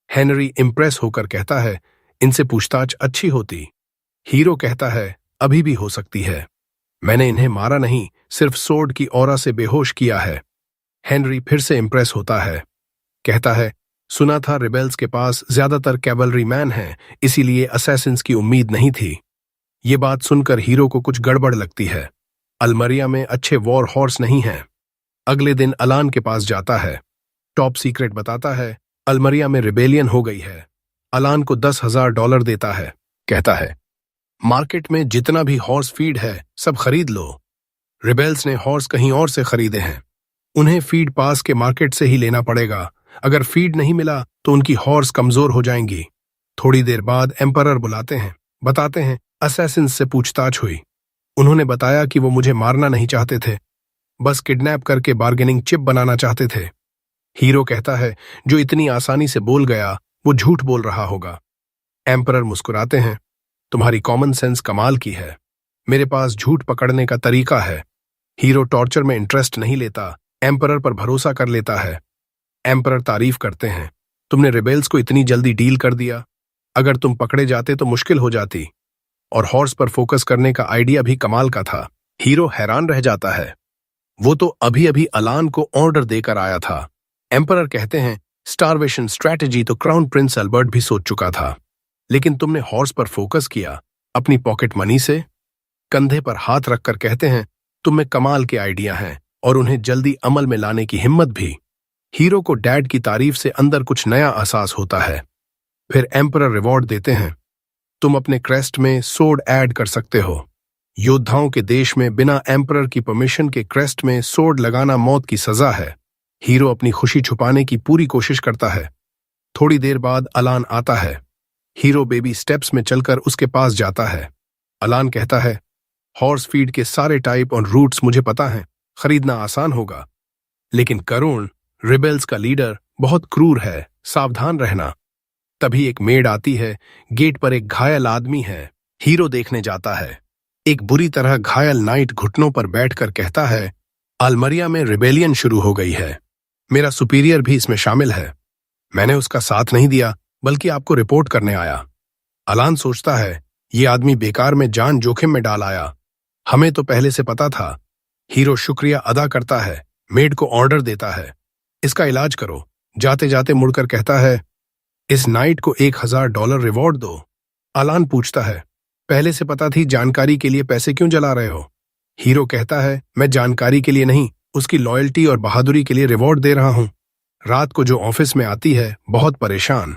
हेनरी इम्प्रेस होकर कहता है, इनसे पूछताछ अच्छी होती। हीरो कहता है, अभी भी हो सकती है, मैंने इन्हें मारा नहीं, सिर्फ सोर्ड की ऑरा से बेहोश किया है। हेनरी फिर से इम्प्रेस होता है, कहता है, सुना था रिबेल्स के पास ज्यादातर कैवलरी मैन हैं, इसीलिए असैसिन्स की उम्मीद नहीं थी। ये बात सुनकर हीरो को कुछ गड़बड़ लगती है। अलमरिया में अच्छे वॉर हॉर्स नहीं हैं। अगले दिन अलान के पास जाता है। टॉप सीक्रेट बताता है, अलमरिया में रिबेलियन हो गई है। अलान को $10,000 देता है। कहता है, मार्केट में जितना भी हॉर्स फीड है सब खरीद लो। रिबेल्स ने हॉर्स कहीं और से खरीदे हैं, उन्हें फीड पास के मार्केट से ही लेना पड़ेगा, अगर फीड नहीं मिला तो उनकी हॉर्स कमजोर हो जाएंगी। थोड़ी देर बाद एम्परर बुलाते हैं, बताते हैं असैसिन्स से पूछताछ हुई। उन्होंने बताया कि वो मुझे मारना नहीं चाहते थे, बस किडनैप करके बार्गेनिंग चिप बनाना चाहते थे। हीरो कहता है जो इतनी आसानी से बोल गया वो झूठ बोल रहा होगा। एम्परर मुस्कुराते हैं, तुम्हारी कॉमन सेंस कमाल की है, मेरे पास झूठ पकड़ने का तरीका है। हीरो टॉर्चर में इंटरेस्ट नहीं लेता, एम्परर पर भरोसा कर लेता है। एम्परर तारीफ करते हैं, तुमने रिबेल्स को इतनी जल्दी डील कर दिया, अगर तुम पकड़े जाते तो मुश्किल हो जाती। और हॉर्स पर फोकस करने का आइडिया भी कमाल का था। हीरो हैरान रह जाता है, वो तो अभी अभी अलान को ऑर्डर देकर आया था। एम्परर कहते हैं स्टारवेशन स्ट्रैटेजी तो क्राउन प्रिंस अल्बर्ट भी सोच चुका था, लेकिन तुमने हॉर्स पर फोकस किया अपनी पॉकेट मनी से। कंधे पर हाथ रखकर कहते हैं तुम में कमाल के आइडिया हैं और उन्हें जल्दी अमल में लाने की हिम्मत भी। हीरो को डैड की तारीफ से अंदर कुछ नया एहसास होता है। फिर एम्परर रिवॉर्ड देते हैं, तुम अपने क्रेस्ट में सोड ऐड कर सकते हो। योद्धाओं के देश में बिना एम्परर की परमिशन के क्रेस्ट में सोड लगाना मौत की सजा है। हीरो अपनी खुशी छुपाने की पूरी कोशिश करता है। थोड़ी देर बाद अलान आता है। हीरो बेबी स्टेप्स में चलकर उसके पास जाता है। अलान कहता है हॉर्स फीड के सारे टाइप और रूट्स मुझे पता है, खरीदना आसान होगा, लेकिन करुण रिबेल्स का लीडर बहुत क्रूर है, सावधान रहना। तभी एक मेड आती है, गेट पर एक घायल आदमी है। हीरो देखने जाता है। एक बुरी तरह घायल नाइट घुटनों पर बैठकर कहता है अलमरिया में रिबेलियन शुरू हो गई है, मेरा सुपीरियर भी इसमें शामिल है। मैंने उसका साथ नहीं दिया, बल्कि आपको रिपोर्ट करने आया। अलान सोचता है ये आदमी बेकार में जान जोखिम में डाल आया, हमें तो पहले से पता था। हीरो शुक्रिया अदा करता है, मेड को ऑर्डर देता है इसका इलाज करो। जाते जाते मुड़कर कहता है इस नाइट को $1000 रिवॉर्ड दो। अलान पूछता है पहले से पता थी, जानकारी के लिए पैसे क्यों जला रहे हो? हीरो कहता है मैं जानकारी के लिए नहीं, उसकी लॉयल्टी और बहादुरी के लिए रिवॉर्ड दे रहा हूं। रात को जो ऑफिस में आती है बहुत परेशान,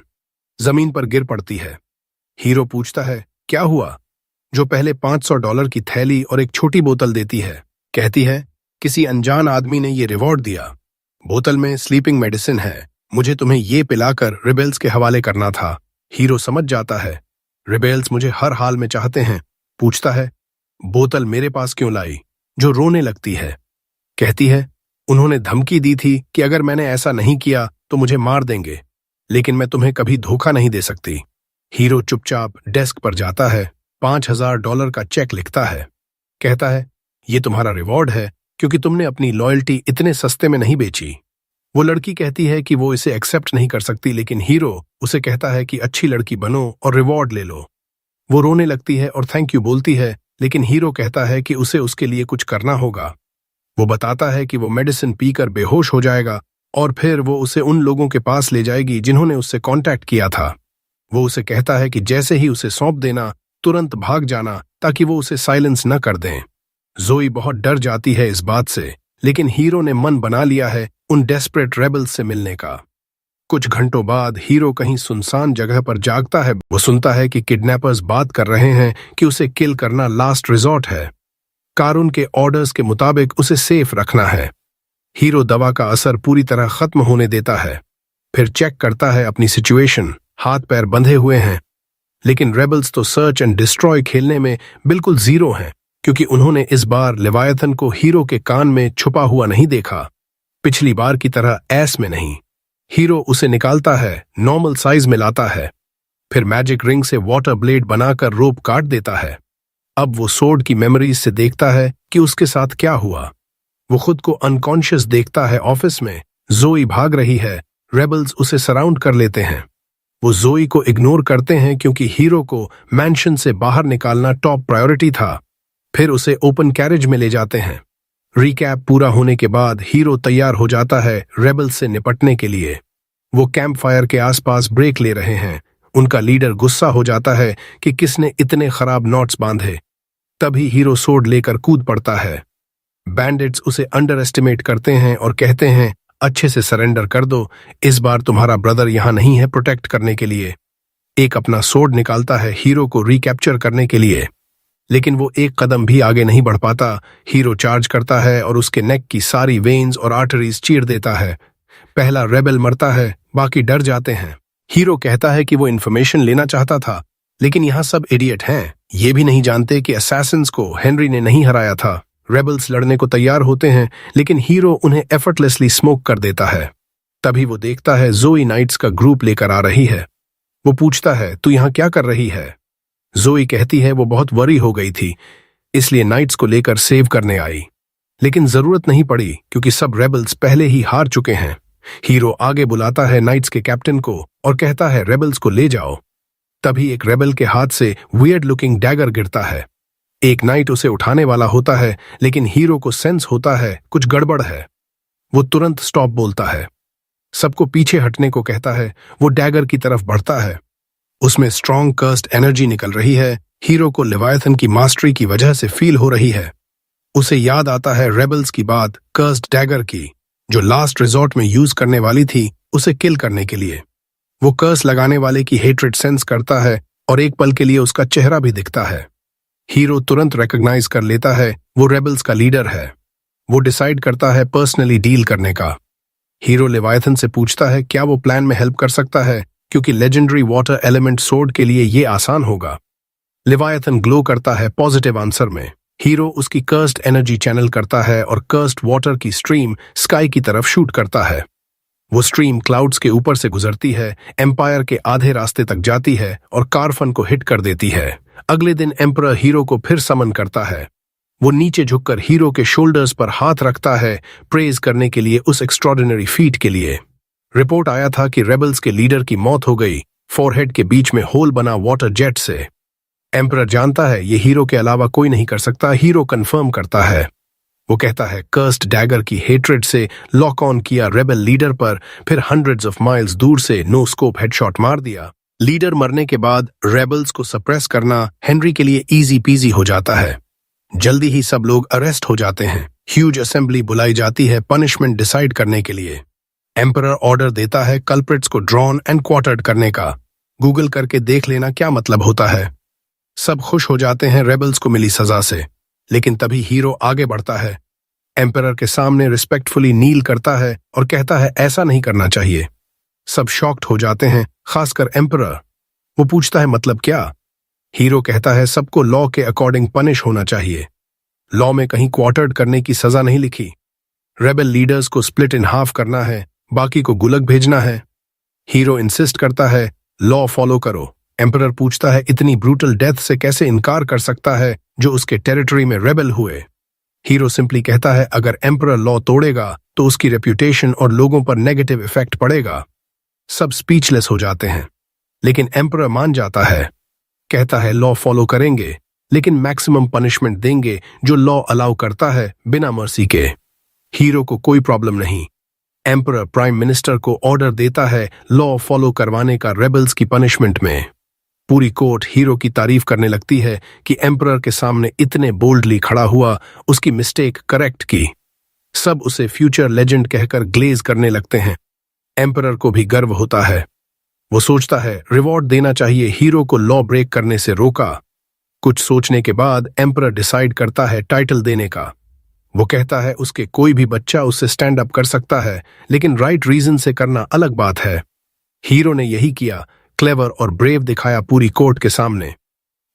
जमीन पर गिर पड़ती है। हीरो पूछता है क्या हुआ? जो पहले $500 की थैली और एक छोटी बोतल देती है, कहती है किसी अनजान आदमी ने ये रिवॉर्ड दिया, बोतल में स्लीपिंग मेडिसिन है, मुझे तुम्हें ये पिलाकर रिबेल्स के हवाले करना था। हीरो समझ जाता है रिबेल्स मुझे हर हाल में चाहते हैं। पूछता है बोतल मेरे पास क्यों लाई? जो रोने लगती है, कहती है उन्होंने धमकी दी थी कि अगर मैंने ऐसा नहीं किया तो मुझे मार देंगे, लेकिन मैं तुम्हें कभी धोखा नहीं दे सकती। हीरो चुपचाप डेस्क पर जाता है, $5000 का चेक लिखता है, कहता है ये तुम्हारा रिवॉर्ड है क्योंकि तुमने अपनी लॉयल्टी इतने सस्ते में नहीं बेची। वो लड़की कहती है कि वो इसे एक्सेप्ट नहीं कर सकती, लेकिन हीरो उसे कहता है कि अच्छी लड़की बनो और रिवॉर्ड ले लो। वो रोने लगती है और थैंक यू बोलती है, लेकिन हीरो कहता है कि उसे उसके लिए कुछ करना होगा। वो बताता है कि वो मेडिसिन पीकर बेहोश हो जाएगा और फिर वो उसे उन लोगों के पास ले जाएगी जिन्होंने उससे कांटेक्ट किया था। वो उसे कहता है कि जैसे ही उसे सौंप देना तुरंत भाग जाना ताकि वो उसे साइलेंस न कर दें। जोई बहुत डर जाती है इस बात से, लेकिन हीरो ने मन बना लिया है उन डेस्परेट रेबल्स से मिलने का। कुछ घंटों बाद हीरो कहीं सुनसान जगह पर जागता है। वो सुनता है कि किडनैपर्स बात कर रहे हैं कि उसे किल करना लास्ट रिजॉर्ट है, कारून के ऑर्डर्स के मुताबिक उसे सेफ रखना है। हीरो दवा का असर पूरी तरह खत्म होने देता है, फिर चेक करता है अपनी सिचुएशन। हाथ पैर बंधे हुए हैं, लेकिन रेबल्स तो सर्च एंड डिस्ट्रॉय खेलने में बिल्कुल जीरो हैं, क्योंकि उन्होंने इस बार लेवायथन को हीरो के कान में छुपा हुआ नहीं देखा, पिछली बार की तरह ऐस में नहीं। हीरो उसे निकालता है, नॉर्मल साइज में लाता है, फिर मैजिक रिंग से वाटर ब्लेड बनाकर रोप काट देता है। अब वो सोड की मेमोरीज से देखता है कि उसके साथ क्या हुआ। वो खुद को अनकॉन्शियस देखता है। ऑफिस में जोई भाग रही है, रेबल्स उसे सराउंड कर लेते हैं। वो जोई को इग्नोर करते हैं क्योंकि हीरो को मैंशन से बाहर निकालना टॉप प्रायोरिटी था। फिर उसे ओपन कैरेज में ले जाते हैं। रिकैप पूरा होने के बाद हीरो तैयार हो जाता है रेबल्स से निपटने के लिए। वो कैंप फायर के आसपास ब्रेक ले रहे हैं। उनका लीडर गुस्सा हो जाता है कि किसने इतने खराब नॉट्स बांधे। तभी हीरो सोड लेकर कूद पड़ता है। बैंडिट्स उसे अंडर एस्टिमेट करते हैं और कहते हैं अच्छे से सरेंडर कर दो, इस बार तुम्हारा ब्रदर यहां नहीं है प्रोटेक्ट करने के लिए। एक अपना सोड निकालता है हीरो को रिकैप्चर करने के लिए, लेकिन वो एक कदम भी आगे नहीं बढ़ पाता। हीरो चार्ज करता है और उसके नेक की सारी वेन्स और आर्टरीज चीर देता है। पहला रेबल मरता है, बाकी डर जाते हैं। हीरो कहता है कि वो इन्फॉर्मेशन लेना चाहता था, लेकिन यहाँ सब इडियट हैं। ये भी नहीं जानते कि असैसिन्स को हेनरी ने नहीं हराया था। रेबल्स लड़ने को तैयार होते हैं, लेकिन हीरो उन्हें एफर्टलेसली स्मोक कर देता है। तभी वो देखता है जोई नाइट्स का ग्रुप लेकर आ रही है। वो पूछता है, तू यहाँ क्या कर रही है? जोई कहती है वो बहुत वरी हो गई थी, इसलिए नाइट्स को लेकर सेव करने आई, लेकिन जरूरत नहीं पड़ी क्योंकि सब रेबल्स पहले ही हार चुके हैं। हीरो आगे बुलाता है नाइट्स के कैप्टन को और कहता है रेबल्स को ले जाओ। तभी एक रेबल के हाथ से वियर्ड लुकिंग डैगर गिरता है। एक नाइट उसे उठाने वाला होता है, लेकिन हीरो को सेंस होता है कुछ गड़बड़ है। वो तुरंत स्टॉप बोलता है, सबको पीछे हटने को कहता है। वो डैगर की तरफ बढ़ता है, उसमें स्ट्रॉन्ग कर्स्ड एनर्जी निकल रही है। हीरो को लेवायथन की मास्टरी की वजह से फील हो रही है। उसे याद आता है रेबल्स की बात कर्स्ड डैगर की, जो लास्ट रिजॉर्ट में यूज करने वाली थी उसे किल करने के लिए। वो कर्स लगाने वाले की हेट्रेड सेंस करता है और एक पल के लिए उसका चेहरा भी दिखता है। हीरो तुरंत रिकॉग्नाइज कर लेता है वो रेबल्स का लीडर है। वो डिसाइड करता है पर्सनली डील करने का। हीरो लेवायथन से पूछता है क्या वो प्लान में हेल्प कर सकता है, क्योंकि लेजेंडरी वाटर एलिमेंट सोर्ड के लिए ये आसान होगा। लेवायथन ग्लो करता है पॉजिटिव आंसर में। हीरो उसकी कर्स्ड एनर्जी चैनल करता है और कर्स्ड वाटर की स्ट्रीम स्काई की तरफ शूट करता है। वो स्ट्रीम क्लाउड्स के ऊपर से गुजरती है, एम्पायर के आधे रास्ते तक जाती है और कारफन को हिट कर देती है। अगले दिन एम्परर हीरो को फिर समन करता है। वो नीचे झुककर हीरो के शोल्डर्स पर हाथ रखता है, प्रेज करने के लिए उस एक्स्ट्रॉर्डिनरी फीट के लिए। रिपोर्ट आया था कि रेबल्स के लीडर की मौत हो गई, फोरहेड के बीच में होल बना वाटर जेट से। एम्परर जानता है ये हीरो के अलावा कोई नहीं कर सकता। हीरो कंफर्म करता है। वो कहता है कर्स्ड डैगर की हेट्रेड से लॉक ऑन किया रेबल लीडर पर, फिर हंड्रेड्स ऑफ माइल्स दूर से नो स्कोप हेडशॉट मार दिया। लीडर मरने के बाद रेबल्स को सप्रेस करना हेनरी के लिए इजी पीजी हो जाता है। जल्दी ही सब लोग अरेस्ट हो जाते हैं। ह्यूज असेंबली बुलाई जाती है पनिशमेंट डिसाइड करने के लिए। एम्परर ऑर्डर देता है कल्प्रिट्स को ड्रॉन एंड क्वार्टर्ड करने का। गूगल करके देख लेना क्या मतलब होता है। सब खुश हो जाते हैं रेबल्स को मिली सजा से, लेकिन तभी हीरो आगे बढ़ता है, एम्परर के सामने रिस्पेक्टफुली नील करता है और कहता है ऐसा नहीं करना चाहिए। सब शॉक्ड हो जाते हैं, खासकर एम्परर। वो पूछता है मतलब क्या? हीरो कहता है सबको लॉ के अकॉर्डिंग पनिश होना चाहिए। लॉ में कहीं क्वार्टर्ड करने की सजा नहीं लिखी। रेबल लीडर्स को स्प्लिट इन हाफ करना है, बाकी को गुलक भेजना है। हीरो इंसिस्ट करता है लॉ फॉलो करो। एम्परर पूछता है इतनी ब्रूटल डेथ से कैसे इनकार कर सकता है जो उसके टेरिटरी में रेबल हुए। हीरो सिंपली कहता है अगर एम्परर लॉ तोड़ेगा तो उसकी रेप्यूटेशन और लोगों पर नेगेटिव इफेक्ट पड़ेगा। सब स्पीचलेस हो जाते हैं, लेकिन एम्परर मान जाता है। कहता है लॉ फॉलो करेंगे, लेकिन मैक्सिमम पनिशमेंट देंगे जो लॉ अलाउ करता है बिना मर्सी के। हीरो को कोई प्रॉब्लम नहीं। एम्परर प्राइम मिनिस्टर को ऑर्डर देता है लॉ फॉलो करवाने का रेबल्स की पनिशमेंट में। पूरी कोर्ट हीरो की तारीफ करने लगती है कि एम्परर के सामने इतने बोल्डली खड़ा हुआ, उसकी मिस्टेक करेक्ट की। सब उसे फ्यूचर लेजेंड कहकर ग्लेज करने लगते हैं। एम्परर को भी गर्व होता है। वो सोचता है रिवॉर्ड देना चाहिए, हीरो को लॉ ब्रेक करने से रोका। कुछ सोचने के बाद एम्परर डिसाइड करता है टाइटल देने का। वो कहता है उसके कोई भी बच्चा उससे स्टैंड अप कर सकता है, लेकिन राइट रीजन से करना अलग बात है। हीरो ने यही किया, क्लेवर और ब्रेव दिखाया पूरी कोर्ट के सामने।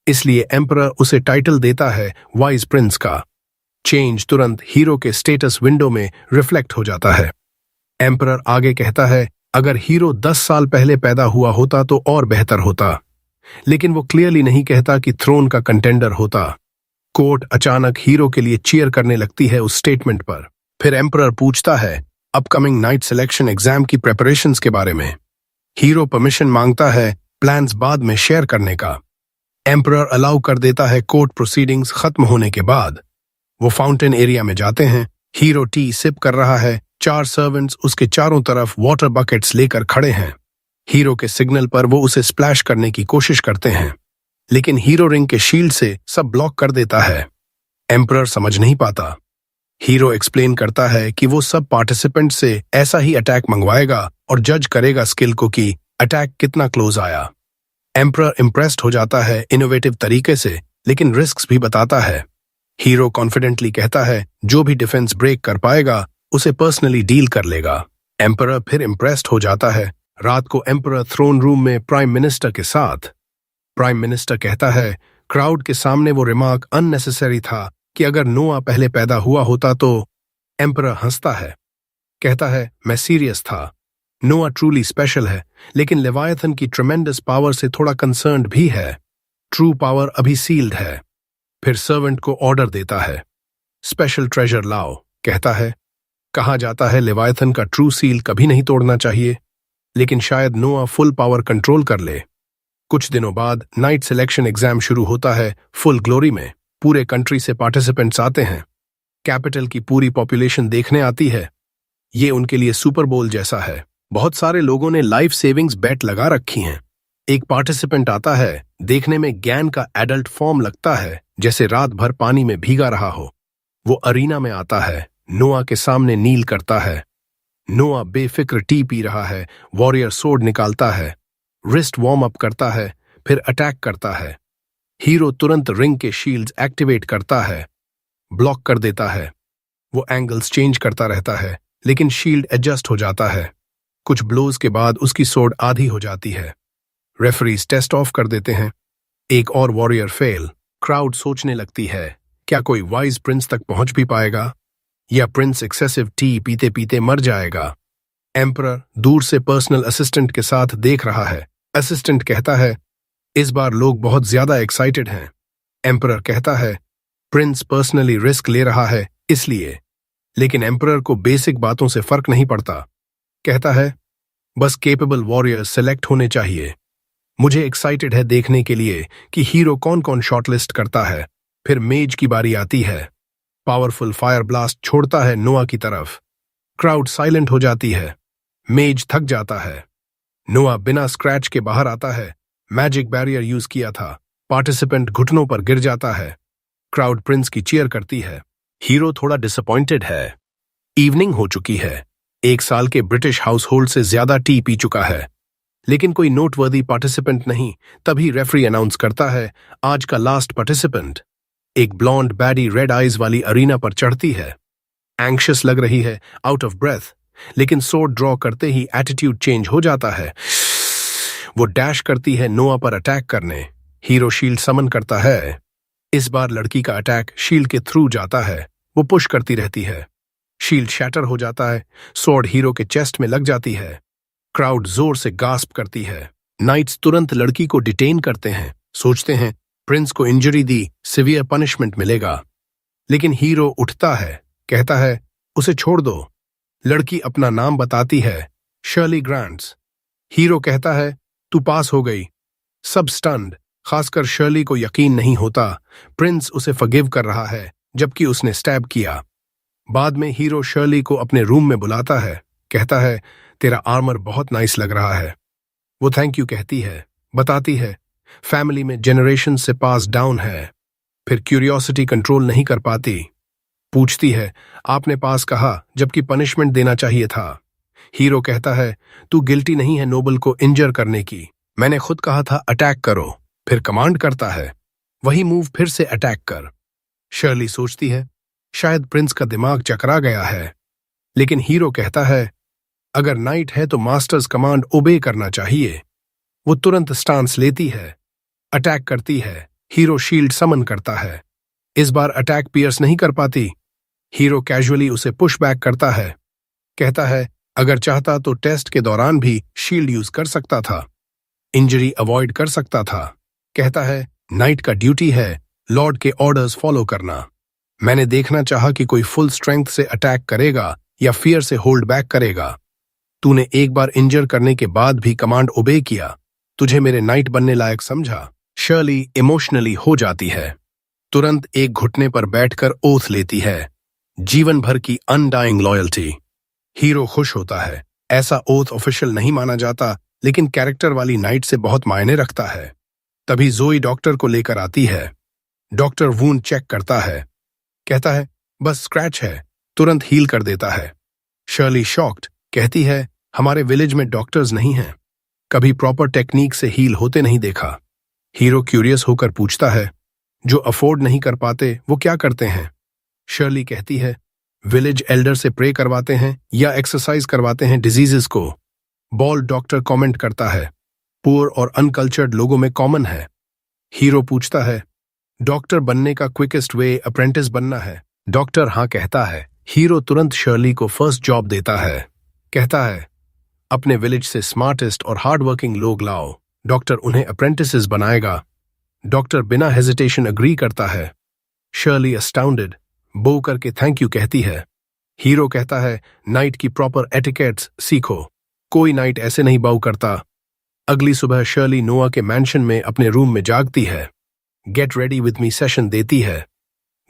इसलिए एम्परर उसे टाइटल देता है वाइज प्रिंस का। चेंज तुरंत हीरो के स्टेटस विंडो में रिफ्लेक्ट हो जाता है। एम्परर आगे कहता है अगर हीरो 10 साल पहले पैदा हुआ होता तो और बेहतर होता, लेकिन वो क्लियरली नहीं कहता कि थ्रोन का कंटेंडर होता। कोर्ट अचानक हीरो के लिए चीयर करने लगती है उस स्टेटमेंट पर। फिर एम्परर पूछता है अपकमिंग नाइट सिलेक्शन एग्जाम की प्रेपरेशंस के बारे में। हीरो परमिशन मांगता है प्लान्स बाद में शेयर करने का। एम्परर अलाउ कर देता है कोर्ट प्रोसीडिंग्स खत्म होने के बाद। वो फाउंटेन एरिया में जाते हैं। हीरो टी सिप कर रहा है। 4 सर्वेंट्स उसके चारों तरफ वाटर बकेट्स लेकर खड़े हैं। हीरो के सिग्नल पर वो उसे स्प्लैश करने की कोशिश करते हैं, लेकिन हीरो रिंग के शील्ड से सब ब्लॉक कर देता है। एम्परर समझ नहीं पाता। हीरो एक्सप्लेन करता है कि वो सब पार्टिसिपेंट से ऐसा ही अटैक मंगवाएगा और जज करेगा स्किल को कि अटैक कितना क्लोज आया। एम्परर इम्प्रेस्ड हो जाता है इनोवेटिव तरीके से, लेकिन रिस्क्स भी बताता है। हीरो कॉन्फिडेंटली कहता है जो भी डिफेंस ब्रेक कर पाएगा उसे पर्सनली डील कर लेगा। एम्परर फिर इम्प्रेस्ड हो जाता है। रात को एम्परर थ्रोन रूम में प्राइम मिनिस्टर के साथ। प्राइम मिनिस्टर कहता है क्राउड के सामने वो रिमार्क अननेसेसरी था कि अगर नोआ पहले पैदा हुआ होता तो। एम्परर हंसता है, कहता है मैं सीरियस था। नोआ ट्रूली स्पेशल है, लेकिन लेवायथन की ट्रेमेंडस पावर से थोड़ा कंसर्न्ड भी है। ट्रू पावर अभी सील्ड है। फिर सर्वेंट को ऑर्डर देता है, स्पेशल ट्रेजर लाओ। कहता है कहा जाता है लेवायथन का ट्रू सील कभी नहीं तोड़ना चाहिए, लेकिन शायद नोआ फुल पावर कंट्रोल कर ले। कुछ दिनों बाद नाइट सिलेक्शन एग्जाम शुरू होता है फुल ग्लोरी में। पूरे कंट्री से पार्टिसिपेंट्स आते हैं। कैपिटल की पूरी पॉपुलेशन देखने आती है। ये उनके लिए सुपर बोल जैसा है। बहुत सारे लोगों ने लाइफ सेविंग्स बेट लगा रखी हैं। एक पार्टिसिपेंट आता है, देखने में गैन का एडल्ट फॉर्म लगता है, जैसे रात भर पानी में भीगा रहा हो। वो अरीना में आता है, नोआ के सामने नील करता है। नोआ बेफिक्र टी पी रहा है। वॉरियर सोर्ड निकालता है, रिस्ट वार्म अप करता है, फिर अटैक करता है। हीरो तुरंत रिंग के शील्ड्स एक्टिवेट करता है, ब्लॉक कर देता है। वो एंगल्स चेंज करता रहता है, लेकिन शील्ड एडजस्ट हो जाता है। कुछ ब्लोज के बाद उसकी सोर्ड आधी हो जाती है। रेफरीज टेस्ट ऑफ कर देते हैं। एक और वॉरियर फेल। क्राउड सोचने लगती है क्या कोई वाइज प्रिंस तक पहुंच भी पाएगा, या प्रिंस एक्सेसिव टी पीते पीते मर जाएगा। एम्परर दूर से पर्सनल असिस्टेंट के साथ देख रहा है। असिस्टेंट कहता है इस बार लोग बहुत ज्यादा एक्साइटेड हैं। एम्परर कहता है प्रिंस पर्सनली रिस्क ले रहा है इसलिए, लेकिन एम्परर को बेसिक बातों से फर्क नहीं पड़ता। कहता है बस केपेबल वॉरियर्स सेलेक्ट होने चाहिए। मुझे एक्साइटेड है देखने के लिए कि हीरो कौन कौन शॉर्टलिस्ट करता है। फिर मेज की बारी आती है। पावरफुल फायर ब्लास्ट छोड़ता है नोआ की तरफ। क्राउड साइलेंट हो जाती है। मेज थक जाता है। नोआ बिना स्क्रैच के बाहर आता है। मैजिक बैरियर यूज किया था। पार्टिसिपेंट घुटनों पर गिर जाता है। क्राउड प्रिंस की चीयर करती है। हीरो थोड़ा डिसअपॉइंटेड है। इवनिंग हो चुकी है। 1 साल के ब्रिटिश हाउस होल्ड से ज्यादा टी पी चुका है, लेकिन कोई नोटवर्दी पार्टिसिपेंट नहीं। तभी रेफरी अनाउंस करता है आज का लास्ट पार्टिसिपेंट। एक ब्लॉन्ड बैडी रेड आइज वाली अरीना पर चढ़ती है। एंग्शियस लग रही है, आउट ऑफ ब्रेथ, लेकिन सोर्ड ड्रॉ करते ही एटीट्यूड चेंज हो जाता है। वो डैश करती है नोआ पर अटैक करने। हीरो शील्ड समन करता है। इस बार लड़की का अटैक शील्ड के थ्रू जाता है। वो पुश करती रहती है। शील्ड शैटर हो जाता है। सोर्ड हीरो के चेस्ट में लग जाती है। क्राउड जोर से गास्प करती है। नाइट्स तुरंत लड़की को डिटेन करते हैं। सोचते हैं प्रिंस को इंजरी दी, सिवियर पनिशमेंट मिलेगा, लेकिन हीरो उठता है, कहता है उसे छोड़ दो। लड़की अपना नाम बताती है, शर्ली ग्रांट्स। हीरो कहता है तू पास हो गई। सब स्टन्ड, खासकर शर्ली को यकीन नहीं होता प्रिंस उसे फॉरगिव कर रहा है, जबकि उसने स्टैब किया। बाद में हीरो शर्ली को अपने रूम में बुलाता है, कहता है तेरा आर्मर बहुत नाइस लग रहा है। वो थैंक यू कहती है, बताती है फैमिली में जनरेशन से पास डाउन है। फिर क्यूरियोसिटी कंट्रोल नहीं कर पाती, पूछती है आपने पास कहा जबकि पनिशमेंट देना चाहिए था। हीरो कहता है तू गिल्टी नहीं है नोबल को इंजर करने की, मैंने खुद कहा था अटैक करो। फिर कमांड करता है वही मूव फिर से अटैक कर। शर्ली सोचती है शायद प्रिंस का दिमाग चकरा गया है, लेकिन हीरो कहता है अगर नाइट है तो मास्टर्स कमांड ओबे करना चाहिए। वो तुरंत स्टांस लेती है, अटैक करती है। हीरो शील्ड समन करता है। इस बार अटैक पियर्स नहीं कर पाती। हीरो कैजुअली उसे पुश बैक करता है, कहता है अगर चाहता तो टेस्ट के दौरान भी शील्ड यूज कर सकता था, इंजरी अवॉइड कर सकता था। कहता है नाइट का ड्यूटी है लॉर्ड के ऑर्डर्स फॉलो करना। मैंने देखना चाहा कि कोई फुल स्ट्रेंथ से अटैक करेगा या फियर से होल्ड बैक करेगा। तूने एक बार इंजर करने के बाद भी कमांड ओबे किया, तुझे मेरे नाइट बनने लायक समझा। शर्ली इमोशनली हो जाती है। तुरंत एक घुटने पर बैठकर ओथ लेती है, जीवन भर की अनडाइंग लॉयल्टी। हीरो खुश होता है। ऐसा ओथ ऑफिशियल नहीं माना जाता, लेकिन कैरेक्टर वाली नाइट से बहुत मायने रखता है। तभी जोई डॉक्टर को लेकर आती है। डॉक्टर वूंड चेक करता है, कहता है बस स्क्रैच है, तुरंत हील कर देता है। शर्ली शॉक्ड, कहती है हमारे विलेज में डॉक्टर्स नहीं हैं, कभी प्रॉपर टेक्निक से हील होते नहीं देखा। हीरो क्यूरियस होकर पूछता है जो अफोर्ड नहीं कर पाते वो क्या करते हैं। शर्ली कहती है विलेज एल्डर से प्रे करवाते हैं या एक्सरसाइज करवाते हैं डिजीजेस को। बॉल डॉक्टर कमेंट करता है, पुअर और अनकल्चर्ड लोगों में कॉमन है। हीरो पूछता है, डॉक्टर बनने का क्विकेस्ट वे अप्रेंटिस बनना है। डॉक्टर हाँ कहता है। हीरो तुरंत शर्ली को फर्स्ट जॉब देता है। कहता है, अपने विलेज से स्मार्टेस्ट और हार्ड वर्किंग लोग लाओ, डॉक्टर उन्हें अप्रेंटिसेस बनाएगा। डॉक्टर बिना हेजिटेशन अग्री करता है। शर्ली अस्टाउंडेड बो करके थैंक यू कहती है। हीरो कहता है, नाइट की प्रॉपर एटिकेट्स सीखो, कोई नाइट ऐसे नहीं बाउ करता। अगली सुबह शर्ली नोआ के मैंशन में अपने रूम में जागती है। Get ready with me session देती है।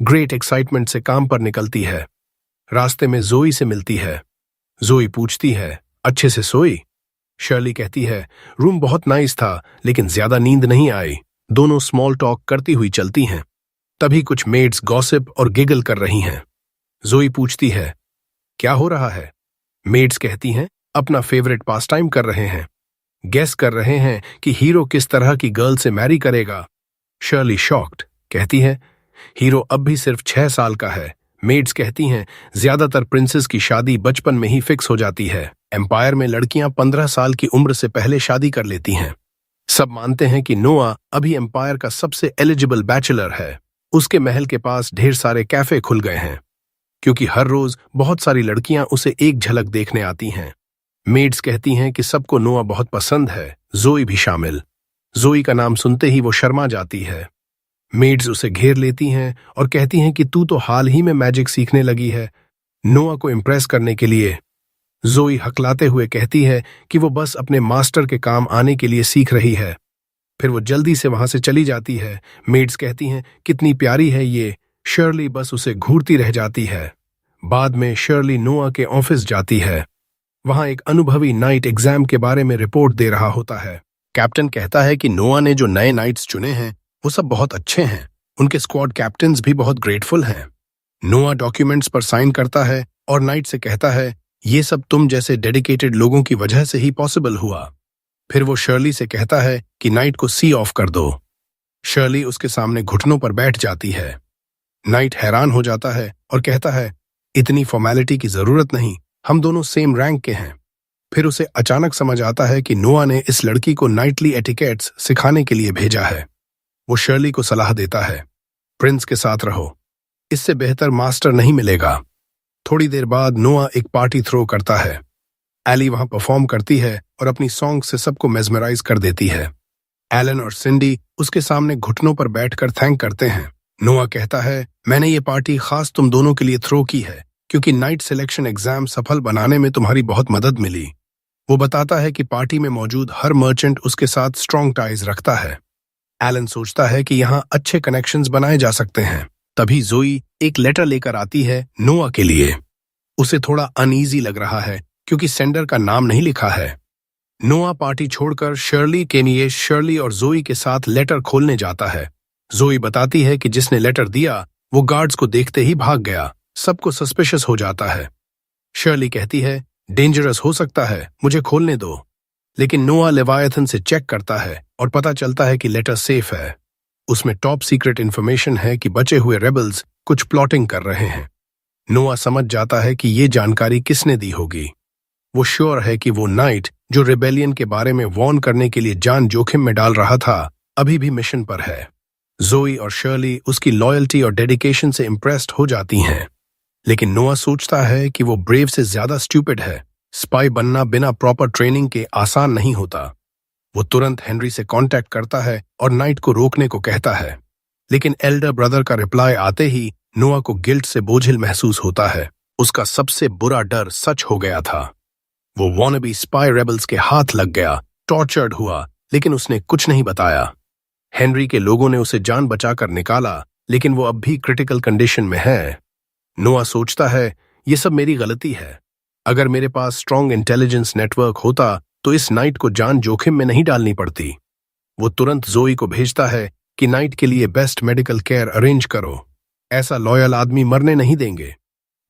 ग्रेट एक्साइटमेंट से काम पर निकलती है। रास्ते में जोई से मिलती है। जोई पूछती है, अच्छे से सोई? शर्ली कहती है, रूम बहुत नाइस था लेकिन ज्यादा नींद नहीं आई। दोनों स्मॉल टॉक करती हुई चलती हैं। तभी कुछ मेड्स गॉसिप और गिगल कर रही हैं। जोई पूछती है, क्या हो रहा है? मेड्स कहती हैं, अपना फेवरेट पास टाइम कर रहे हैं, गेस कर रहे हैं कि हीरो किस तरह की गर्ल से मैरी करेगा। शर्ली शॉक्ड कहती है, हीरो अब भी सिर्फ 6 साल का है। मेड्स कहती हैं, ज्यादातर प्रिंसेस की शादी बचपन में ही फिक्स हो जाती है। एम्पायर में लड़कियां 15 साल की उम्र से पहले शादी कर लेती हैं। सब मानते हैं कि नोआ अभी एम्पायर का सबसे एलिजिबल बैचलर है। उसके महल के पास ढेर सारे कैफे खुल गए हैं क्योंकि हर रोज बहुत सारी लड़कियां उसे एक झलक देखने आती हैं। मेड्स कहती हैं कि सबको नोआ बहुत पसंद है, जोई भी शामिल। जोई का नाम सुनते ही वो शर्मा जाती है। मेड्स उसे घेर लेती हैं और कहती हैं कि तू तो हाल ही में मैजिक सीखने लगी है, नोआ को इम्प्रेस करने के लिए। जोई हकलाते हुए कहती है कि वो बस अपने मास्टर के काम आने के लिए सीख रही है। फिर वो जल्दी से वहां से चली जाती है। मेड्स कहती हैं, कितनी प्यारी है ये। शर्ली बस उसे घूरती रह जाती है। बाद में शर्ली नोआ के ऑफिस जाती है। वहां एक अनुभवी नाइट एग्जाम के बारे में रिपोर्ट दे रहा होता है। कैप्टन कहता है कि नोआ ने जो नए नाइट्स चुने हैं वो सब बहुत अच्छे हैं। उनके स्क्वाड कैप्टन्स भी बहुत ग्रेटफुल हैं। नोआ डॉक्यूमेंट्स पर साइन करता है और नाइट से कहता है, ये सब तुम जैसे डेडिकेटेड लोगों की वजह से ही पॉसिबल हुआ। फिर वो शर्ली से कहता है कि नाइट को सी ऑफ कर दो। शर्ली उसके सामने घुटनों पर बैठ जाती है। नाइट हैरान हो जाता है और कहता है, इतनी फॉर्मेलिटी की जरूरत नहीं, हम दोनों सेम रैंक के हैं। फिर उसे अचानक समझ आता है कि नोआ ने इस लड़की को नाइटली एटिकेट्स सिखाने के लिए भेजा है। वो शर्ली को सलाह देता है, प्रिंस के साथ रहो, इससे बेहतर मास्टर नहीं मिलेगा। थोड़ी देर बाद नोआ एक पार्टी थ्रो करता है। एली वहां परफॉर्म करती है और अपनी सॉन्ग से सबको मेस्मराइज कर देती है। एलन और सिंडी उसके सामने घुटनों पर बैठकर थैंक करते हैं। नोआ कहता है, मैंने ये पार्टी खास तुम दोनों के लिए थ्रो की है क्योंकि नाइट सिलेक्शन एग्जाम सफल बनाने में तुम्हारी बहुत मदद मिली। वो बताता है कि पार्टी में मौजूद हर मर्चेंट उसके साथ स्ट्रॉन्ग टाइज रखता है। एलन सोचता है कि यहाँ अच्छे कनेक्शंस बनाए जा सकते हैं। तभी जोई एक लेटर लेकर आती है नोआ के लिए। उसे थोड़ा अनईजी लग रहा है क्योंकि सेंडर का नाम नहीं लिखा है। नोआ पार्टी छोड़कर शर्ली के लिए शर्ली और जोई के साथ लेटर खोलने जाता है। जोई बताती है कि जिसने लेटर दिया वो गार्ड्स को देखते ही भाग गया। सबको सस्पिशियस हो जाता है। शर्ली कहती है, डेंजरस हो सकता है, मुझे खोलने दो। लेकिन नोआ लेवायथन से चेक करता है और पता चलता है कि लेटर सेफ है। उसमें टॉप सीक्रेट इंफॉर्मेशन है कि बचे हुए रेबल्स कुछ प्लॉटिंग कर रहे हैं। नोआ समझ जाता है कि ये जानकारी किसने दी होगी। वो श्योर है कि वो नाइट जो रिबेलियन के बारे में वॉर्न करने के लिए जान जोखिम में डाल रहा था, अभी भी मिशन पर है। जोई और शर्ली उसकी लॉयल्टी और डेडिकेशन से इम्प्रेस्ड हो जाती हैं। लेकिन नोआ सोचता है कि वो ब्रेव से ज्यादा स्टूपिड है। स्पाई बनना बिना प्रॉपर ट्रेनिंग के आसान नहीं होता। वो तुरंत हेनरी से कांटेक्ट करता है और नाइट को रोकने को कहता है। लेकिन एल्डर ब्रदर का रिप्लाई आते ही नोआ को गिल्ट से बोझिल महसूस होता है। उसका सबसे बुरा डर सच हो गया था। वो वॉनबी स्पाई रेबल्स के हाथ लग गया, टॉर्चर्ड हुआ, लेकिन उसने कुछ नहीं बताया। हेनरी के लोगों ने उसे जान बचाकर निकाला, लेकिन वो अब भी क्रिटिकल कंडीशन में है। नोआ सोचता है, ये सब मेरी गलती है। अगर मेरे पास स्ट्रॉन्ग इंटेलिजेंस नेटवर्क होता तो इस नाइट को जान जोखिम में नहीं डालनी पड़ती। वो तुरंत जोई को भेजता है कि नाइट के लिए बेस्ट मेडिकल केयर अरेंज करो। ऐसा लॉयल आदमी मरने नहीं देंगे।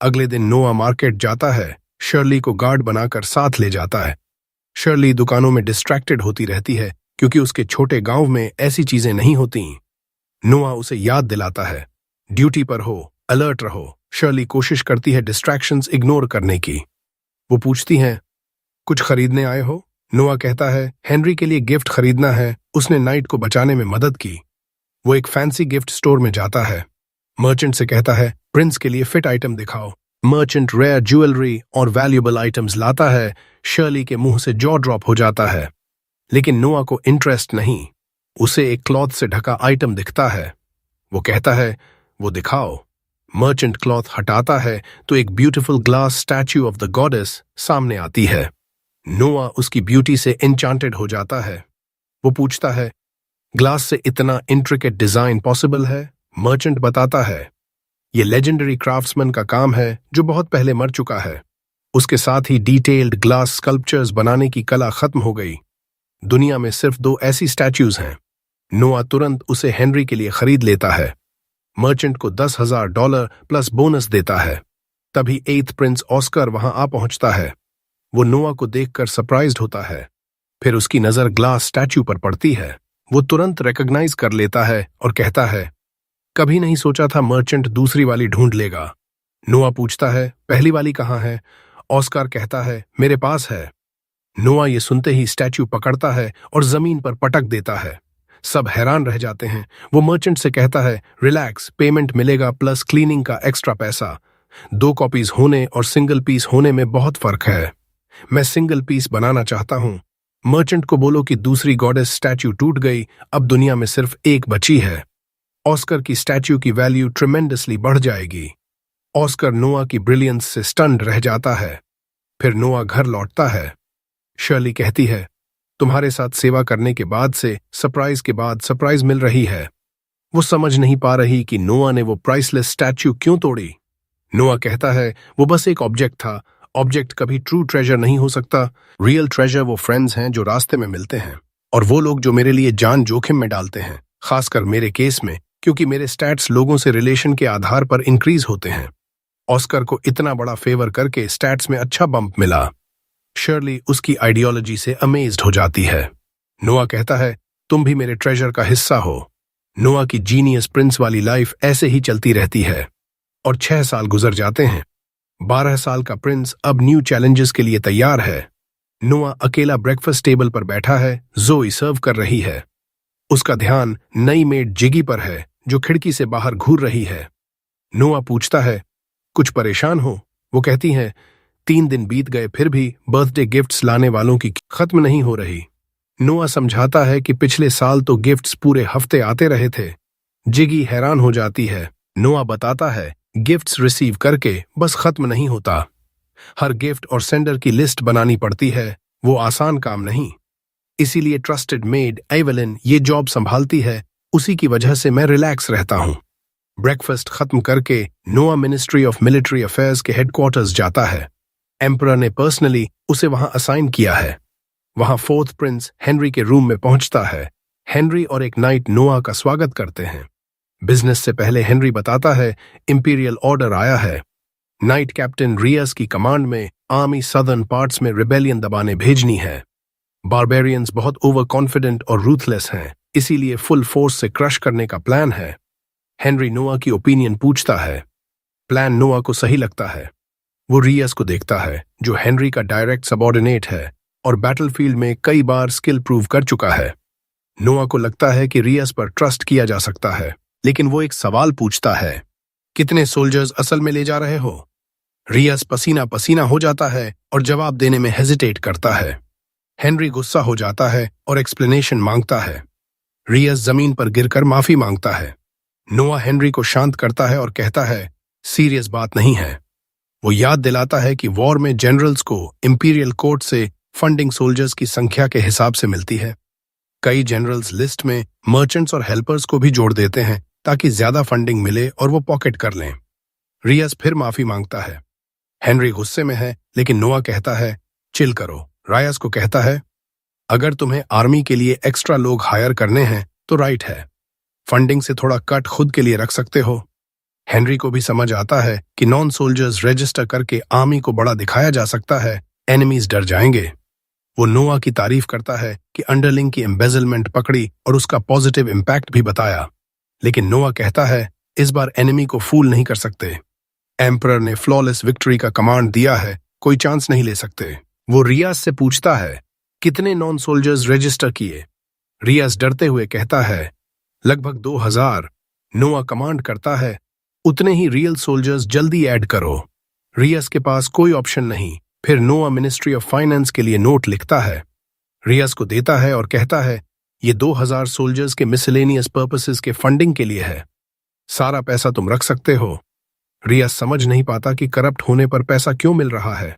अगले दिन नोआ मार्केट जाता है। शर्ली को गार्ड बनाकर साथ ले जाता है। शर्ली दुकानों में डिस्ट्रैक्टेड होती रहती है क्योंकि उसके छोटे गांव में ऐसी चीजें नहीं होती। नोआ उसे याद दिलाता है, ड्यूटी पर हो, अलर्ट रहो। शर्ली कोशिश करती है डिस्ट्रैक्शंस इग्नोर करने की। वो पूछती हैं, कुछ खरीदने आए हो? नोआ कहता है, हेनरी के लिए गिफ्ट खरीदना है, उसने नाइट को बचाने में मदद की। वो एक फैंसी गिफ्ट स्टोर में जाता है। मर्चेंट से कहता है, प्रिंस के लिए फिट आइटम दिखाओ। मर्चेंट रेयर ज्वेलरी और वैल्यूएबल आइटम्स लाता है। शर्ली के मुंह से जॉ ड्रॉप हो जाता है, लेकिन नोआ को इंटरेस्ट नहीं। उसे एक क्लॉथ से ढका आइटम दिखता है। वो कहता है, वो दिखाओ। मर्चेंट क्लॉथ हटाता है तो एक beautiful glass statue of the goddess सामने आती है। नोआ उसकी ब्यूटी से एन्चांटेड हो जाता है। वो पूछता है, ग्लास से इतना इंट्रिकेट डिजाइन पॉसिबल है? मर्चेंट बताता है, ये लेजेंडरी क्राफ्ट्समैन का काम है जो बहुत पहले मर चुका है। उसके साथ ही डिटेल्ड ग्लास स्कल्पचर्स बनाने की कला खत्म हो गई। दुनिया में सिर्फ 2 ऐसी स्टैच्यूज हैं। नोआ तुरंत उसे हेनरी के लिए खरीद लेता है। मर्चेंट को $10,000 प्लस बोनस देता है। तभी 8th प्रिंस ऑस्कर वहां आ पहुंचता है। वो नोआ को देखकर सरप्राइज्ड होता है। फिर उसकी नजर ग्लास स्टैच्यू पर पड़ती है। वो तुरंत रिकॉग्नाइज कर लेता है और कहता है, कभी नहीं सोचा था मर्चेंट दूसरी वाली ढूंढ लेगा। नोआ पूछता है, पहली वाली कहाँ है? ऑस्कर कहता है, मेरे पास है। नोआ ये सुनते ही स्टैच्यू पकड़ता है और जमीन पर पटक देता है। सब हैरान रह जाते हैं। वो मर्चेंट से कहता है, रिलैक्स, पेमेंट मिलेगा प्लस क्लीनिंग का एक्स्ट्रा पैसा। 2 कॉपीज होने और सिंगल पीस होने में बहुत फर्क है। मैं सिंगल पीस बनाना चाहता हूं। मर्चेंट को बोलो कि दूसरी गॉडेस स्टैच्यू टूट गई, अब दुनिया में सिर्फ एक बची है। ऑस्कर की स्टैच्यू की वैल्यू ट्रिमेंडसली बढ़ जाएगी। ऑस्कर नोआ की ब्रिलियंस से स्टन्ड रह जाता है। फिर नोआ घर लौटता है। शर्ली कहती है, तुम्हारे साथ सेवा करने के बाद से सरप्राइज के बाद सरप्राइज मिल रही है। वो समझ नहीं पा रही कि नोआ ने वो प्राइसलेस स्टैच्यू क्यों तोड़ी। नोआ कहता है, वो बस एक ऑब्जेक्ट था। ऑब्जेक्ट कभी ट्रू ट्रेजर नहीं हो सकता। रियल ट्रेजर वो फ्रेंड्स हैं जो रास्ते में मिलते हैं, और वो लोग जो मेरे लिए जान जोखिम में डालते हैं, खासकर मेरे केस में, क्योंकि मेरे स्टैट्स लोगों से रिलेशन के आधार पर इंक्रीज होते हैं। ऑस्कर को इतना बड़ा फेवर करके स्टैट्स में अच्छा बम्प मिला। शर्ली उसकी आइडियोलॉजी से अमेज्ड हो जाती है। नोआ कहता है, तुम भी मेरे ट्रेजर का हिस्सा हो। नोआ की जीनियस प्रिंस वाली लाइफ ऐसे ही चलती रहती है और 6 साल गुजर जाते हैं। 12 साल का प्रिंस अब न्यू चैलेंजेस के लिए तैयार है। नोआ अकेला ब्रेकफास्ट टेबल पर बैठा है। जोई सर्व कर रही है। उसका ध्यान नई मेड जिगी पर है जो खिड़की से बाहर घूर रही है। नोआ पूछता है, कुछ परेशान हो? वो कहती है, 3 दिन बीत गए फिर भी बर्थडे गिफ्ट्स लाने वालों की खत्म नहीं हो रही। नोआ समझाता है कि पिछले साल तो गिफ्ट्स पूरे हफ्ते आते रहे थे। जिगी हैरान हो जाती है। नोआ बताता है, गिफ्ट्स रिसीव करके बस खत्म नहीं होता। हर गिफ्ट और सेंडर की लिस्ट बनानी पड़ती है। वो आसान काम नहीं। इसीलिए ट्रस्टेड मेड एवलिन ये जॉब संभालती है। उसी की वजह से मैं रिलैक्स रहता हूं। ब्रेकफास्ट खत्म करके नोआ मिनिस्ट्री ऑफ मिलिट्री अफेयर्स के हेडक्वार्टर्स जाता है। एम्परर ने पर्सनली उसे वहां असाइन किया है। वहां 4th प्रिंस हेनरी के रूम में पहुंचता है। हेनरी और एक नाइट नोआ का स्वागत करते हैं। बिजनेस से पहले हेनरी बताता है, इंपीरियल ऑर्डर आया है। नाइट कैप्टन रियस की कमांड में आर्मी सदर्न पार्ट्स में रिबेलियन दबाने भेजनी है। बारबेरियंस बहुत ओवर कॉन्फिडेंट और रूथलेस हैं, इसीलिए फुल फोर्स से क्रश करने का प्लान है। हेनरी नोआ की ओपिनियन पूछता है। प्लान नोआ को सही लगता है। वो रियस को देखता है, जो हेनरी का डायरेक्ट सबऑर्डिनेट है और बैटलफील्ड में कई बार स्किल प्रूव कर चुका है। नोआ को लगता है कि रियस पर ट्रस्ट किया जा सकता है, लेकिन वो एक सवाल पूछता है, कितने सोल्जर्स असल में ले जा रहे हो? रियस पसीना पसीना हो जाता है और जवाब देने में हेजिटेट करता है। हेनरी गुस्सा हो जाता है और एक्सप्लेनेशन मांगता है। रियस जमीन पर गिरकर माफी मांगता है। नोआ हेनरी को शांत करता है और कहता है, सीरियस बात नहीं है। वो याद दिलाता है कि वॉर में जनरल्स को इंपीरियल कोर्ट से फंडिंग सोल्जर्स की संख्या के हिसाब से मिलती है। कई जनरल्स लिस्ट में मर्चेंट्स और हेल्पर्स को भी जोड़ देते हैं ताकि ज्यादा फंडिंग मिले और वो पॉकेट कर लें। रियस फिर माफी मांगता है। हेनरी गुस्से में है, लेकिन नोआ कहता है, चिल करो। रायस को कहता है, अगर तुम्हें आर्मी के लिए एक्स्ट्रा लोग हायर करने हैं तो राइट है, फंडिंग से थोड़ा कट खुद के लिए रख सकते हो। हेनरी को भी समझ आता है कि नॉन सोल्जर्स रजिस्टर करके आर्मी को बड़ा दिखाया जा सकता है, एनिमीज डर जाएंगे। वो नोआ की तारीफ करता है कि अंडरलिंग की एम्बेजलमेंट पकड़ी और उसका पॉजिटिव इम्पैक्ट भी बताया, लेकिन नोआ कहता है, इस बार एनिमी को फूल नहीं कर सकते। एम्परर ने फ्लॉलेस विक्ट्री का कमांड दिया है, कोई चांस नहीं ले सकते। वो रियाज से पूछता है, कितने नॉन सोल्जर्स रजिस्टर किए? रियाज डरते हुए कहता है, लगभग 2000। नोआ कमांड करता है, उतने ही रियल सोल्जर्स जल्दी ऐड करो। रियाज के पास कोई ऑप्शन नहीं। फिर नोआ मिनिस्ट्री ऑफ फाइनेंस के लिए नोट लिखता है, रियाज को देता है और कहता है, ये 2000 सोल्जर्स के मिसलेनियस पर्पसेस के फंडिंग के लिए है, सारा पैसा तुम रख सकते हो। रियाज समझ नहीं पाता कि करप्ट होने पर पैसा क्यों मिल रहा है।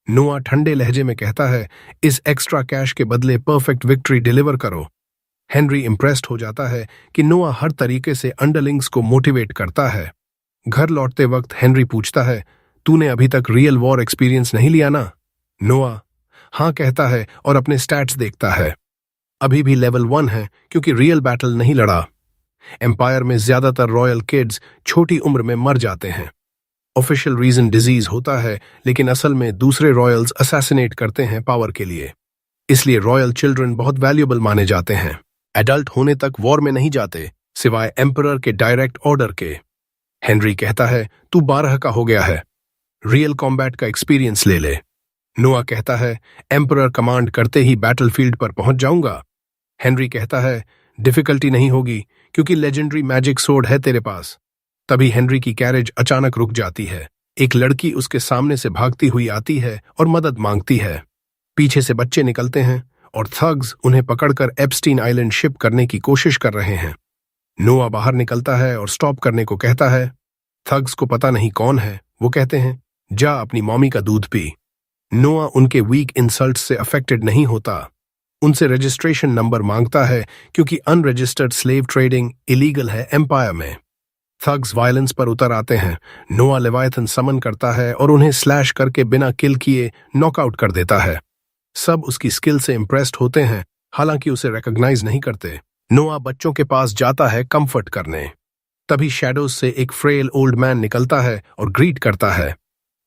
नोआ ठंडे लहजे में कहता है, इस एक्स्ट्रा कैश के बदले परफेक्ट विक्ट्री डिलीवर करो। हेनरी इंप्रेस्ड हो जाता है कि नोआ हर तरीके से अंडरलिंग्स को मोटिवेट करता है। घर लौटते वक्त हेनरी पूछता है, तूने अभी तक रियल वॉर एक्सपीरियंस नहीं लिया ना? नोआ हाँ कहता है और अपने स्टैट्स देखता है। अभी भी लेवल 1 है क्योंकि रियल बैटल नहीं लड़ा। एम्पायर में ज्यादातर रॉयल किड्स छोटी उम्र में मर जाते हैं। ऑफिशियल रीजन डिजीज होता है, लेकिन असल में दूसरे रॉयल्स असैसिनेट करते हैं पावर के लिए। इसलिए रॉयल चिल्ड्रन बहुत वैल्यूएबल माने जाते हैं। एडल्ट होने तक वॉर में नहीं जाते, सिवाय एम्परर के डायरेक्ट ऑर्डर के। हेनरी कहता है, तू 12 का हो गया है, रियल कॉम्बैट का एक्सपीरियंस ले ले। नोआ कहता है, एम्परर कमांड करते ही बैटलफील्ड पर पहुंच जाऊंगा। हेनरी कहता है, डिफिकल्टी नहीं होगी क्योंकि लेजेंडरी मैजिक सोर्ड है तेरे पास। तभी हेनरी की कैरेज अचानक रुक जाती है। एक लड़की उसके सामने से भागती हुई आती है और मदद मांगती है। पीछे से बच्चे निकलते हैं और थग्स उन्हें पकड़कर एप्स्टीन आइलैंड शिप करने की कोशिश कर रहे हैं। नोआ बाहर निकलता है और स्टॉप करने को कहता है। थग्स को पता नहीं कौन है। वो कहते हैं, जा अपनी मॉमी का दूध पी। नोआ उनके वीक इंसल्ट से अफेक्टेड नहीं होता। उनसे रजिस्ट्रेशन नंबर मांगता है क्योंकि अनरजिस्टर्ड स्लेव ट्रेडिंग इलीगल है एम्पायर में। थग्स वायलेंस पर उतर आते हैं। नोआ लेवायथन समन करता है और उन्हें स्लैश करके बिना किल किए नॉकआउट कर देता है। सब उसकी स्किल से इंप्रेस्ड होते हैं, हालांकि उसे रिकॉग्नाइज नहीं करते। नोआ बच्चों के पास जाता है कंफर्ट करने। तभी शैडोज से एक फ्रेल ओल्ड मैन निकलता है और ग्रीट करता है।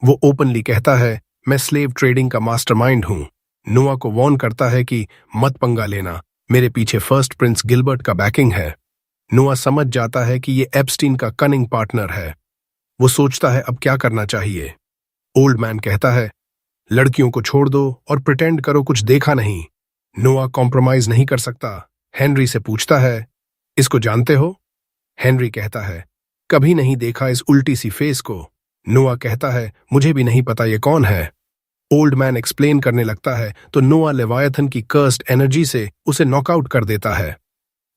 वो ओपनली कहता है, मैं स्लेव ट्रेडिंग का मास्टरमाइंड हूं। नोआ को वॉर्न करता है कि मत पंगा लेना, मेरे पीछे फर्स्ट प्रिंस गिलबर्ट का बैकिंग है। नोआ समझ जाता है कि ये एप्स्टीन का कनिंग पार्टनर है। वो सोचता है अब क्या करना चाहिए। ओल्ड मैन कहता है, लड़कियों को छोड़ दो और प्रिटेंड करो कुछ देखा नहीं। नोआ कॉम्प्रोमाइज नहीं कर सकता। हेनरी से पूछता है, इसको जानते हो? हेनरी कहता है, कभी नहीं देखा इस उल्टी सी फेस को। नोआ कहता है, मुझे भी नहीं पता ये कौन है। ओल्ड मैन एक्सप्लेन करने लगता है तो नोआ लेवायथन की कर्स्ड एनर्जी से उसे नॉकआउट कर देता है।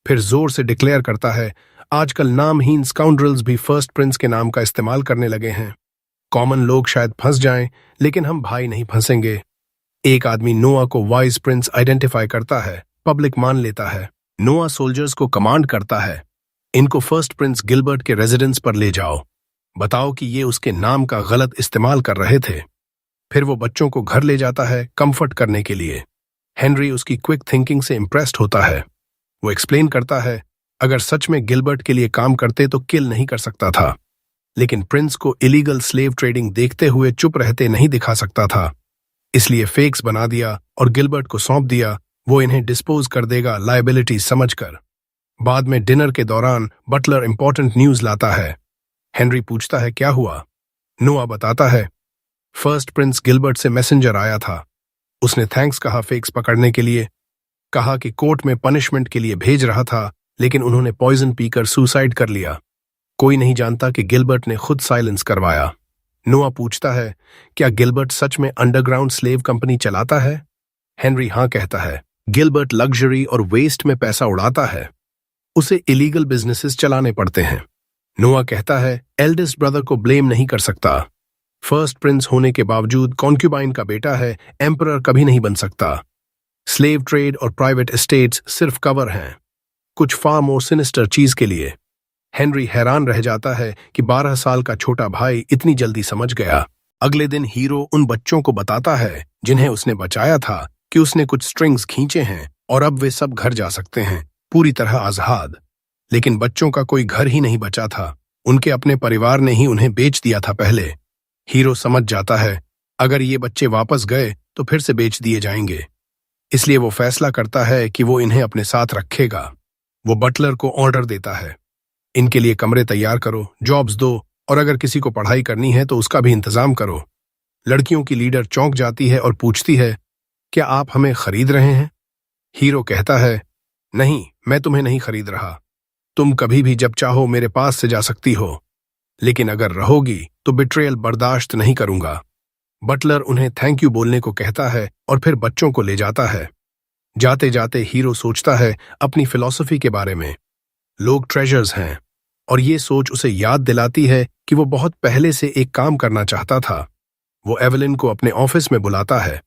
फिर जोर से डिक्लेयर करता है, आजकल नामहीन स्काउंड्रल्स भी फर्स्ट प्रिंस के नाम का इस्तेमाल करने लगे हैं। कॉमन लोग शायद फंस जाएं, लेकिन हम भाई नहीं फंसेंगे। एक आदमी नोआ को वाइज प्रिंस आइडेंटिफाई करता है, पब्लिक मान लेता है। नोआ सोल्जर्स को कमांड करता है, इनको फर्स्ट प्रिंस गिलबर्ट के रेजिडेंस पर ले जाओ, बताओ कि ये उसके नाम का गलत इस्तेमाल कर रहे थे। फिर वो बच्चों को घर ले जाता है कंफर्ट करने के लिए। हेनरी उसकी क्विक थिंकिंग से इंप्रेस्ड होता है। वो एक्सप्लेन करता है, अगर सच में गिलबर्ट के लिए काम करते तो किल नहीं कर सकता था, लेकिन प्रिंस को इलीगल स्लेव ट्रेडिंग देखते हुए चुप रहते नहीं दिखा सकता था, इसलिए फेक्स बना दिया और गिलबर्ट को सौंप दिया। वो इन्हें डिस्पोज कर देगा लायबिलिटी समझकर। बाद में डिनर के दौरान बटलर इंपॉर्टेंट न्यूज लाता है। हेनरी पूछता है, क्या हुआ? नोआ बताता है, फर्स्ट प्रिंस गिलबर्ट से मैसेंजर आया था। उसने थैंक्स कहा फेक्स पकड़ने के लिए, कहा कि कोर्ट में पनिशमेंट के लिए भेज रहा था, लेकिन उन्होंने पॉइजन पीकर सुसाइड कर लिया। कोई नहीं जानता कि गिलबर्ट ने खुद साइलेंस करवाया। नोआ पूछता है, क्या गिलबर्ट सच में अंडरग्राउंड स्लेव कंपनी चलाता है? हेनरी हाँ कहता है। गिलबर्ट लग्जरी और वेस्ट में पैसा उड़ाता है, उसे इलीगल बिजनेसेस चलाने पड़ते हैं। नोआ कहता है, एल्डेस्ट ब्रदर को ब्लेम नहीं कर सकता। फर्स्ट प्रिंस होने के बावजूद कॉन्क्यूबाइन का बेटा है, एम्परर कभी नहीं बन सकता। स्लेव ट्रेड और प्राइवेट एस्टेट्स सिर्फ कवर हैं, कुछ फार मोर सिनिस्टर चीज के लिए। हेनरी हैरान रह जाता है कि 12 साल का छोटा भाई इतनी जल्दी समझ गया। अगले दिन हीरो उन बच्चों को बताता है जिन्हें उसने बचाया था कि उसने कुछ स्ट्रिंग्स खींचे हैं और अब वे सब घर जा सकते हैं, पूरी तरह आजाद। लेकिन बच्चों का कोई घर ही नहीं बचा था, उनके अपने परिवार ने ही उन्हें बेच दिया था पहले। हीरो समझ जाता है, अगर ये बच्चे वापस गए तो फिर से बेच दिए जाएंगे, इसलिए वो फैसला करता है कि वो इन्हें अपने साथ रखेगा। वो बटलर को ऑर्डर देता है, इनके लिए कमरे तैयार करो, जॉब्स दो और अगर किसी को पढ़ाई करनी है तो उसका भी इंतजाम करो। लड़कियों की लीडर चौंक जाती है और पूछती है, क्या आप हमें खरीद रहे हैं? हीरो कहता है, नहीं, मैं तुम्हें नहीं खरीद रहा। तुम कभी भी जब चाहो मेरे पास से जा सकती हो, लेकिन अगर रहोगी तो बिट्रेयल बर्दाश्त नहीं करूंगा। बटलर उन्हें थैंक यू बोलने को कहता है और फिर बच्चों को ले जाता है। जाते जाते हीरो सोचता है अपनी फिलॉसफी के बारे में। लोग ट्रेजर्स हैं, और ये सोच उसे याद दिलाती है कि वो बहुत पहले से एक काम करना चाहता था। वो एवेलिन को अपने ऑफिस में बुलाता है।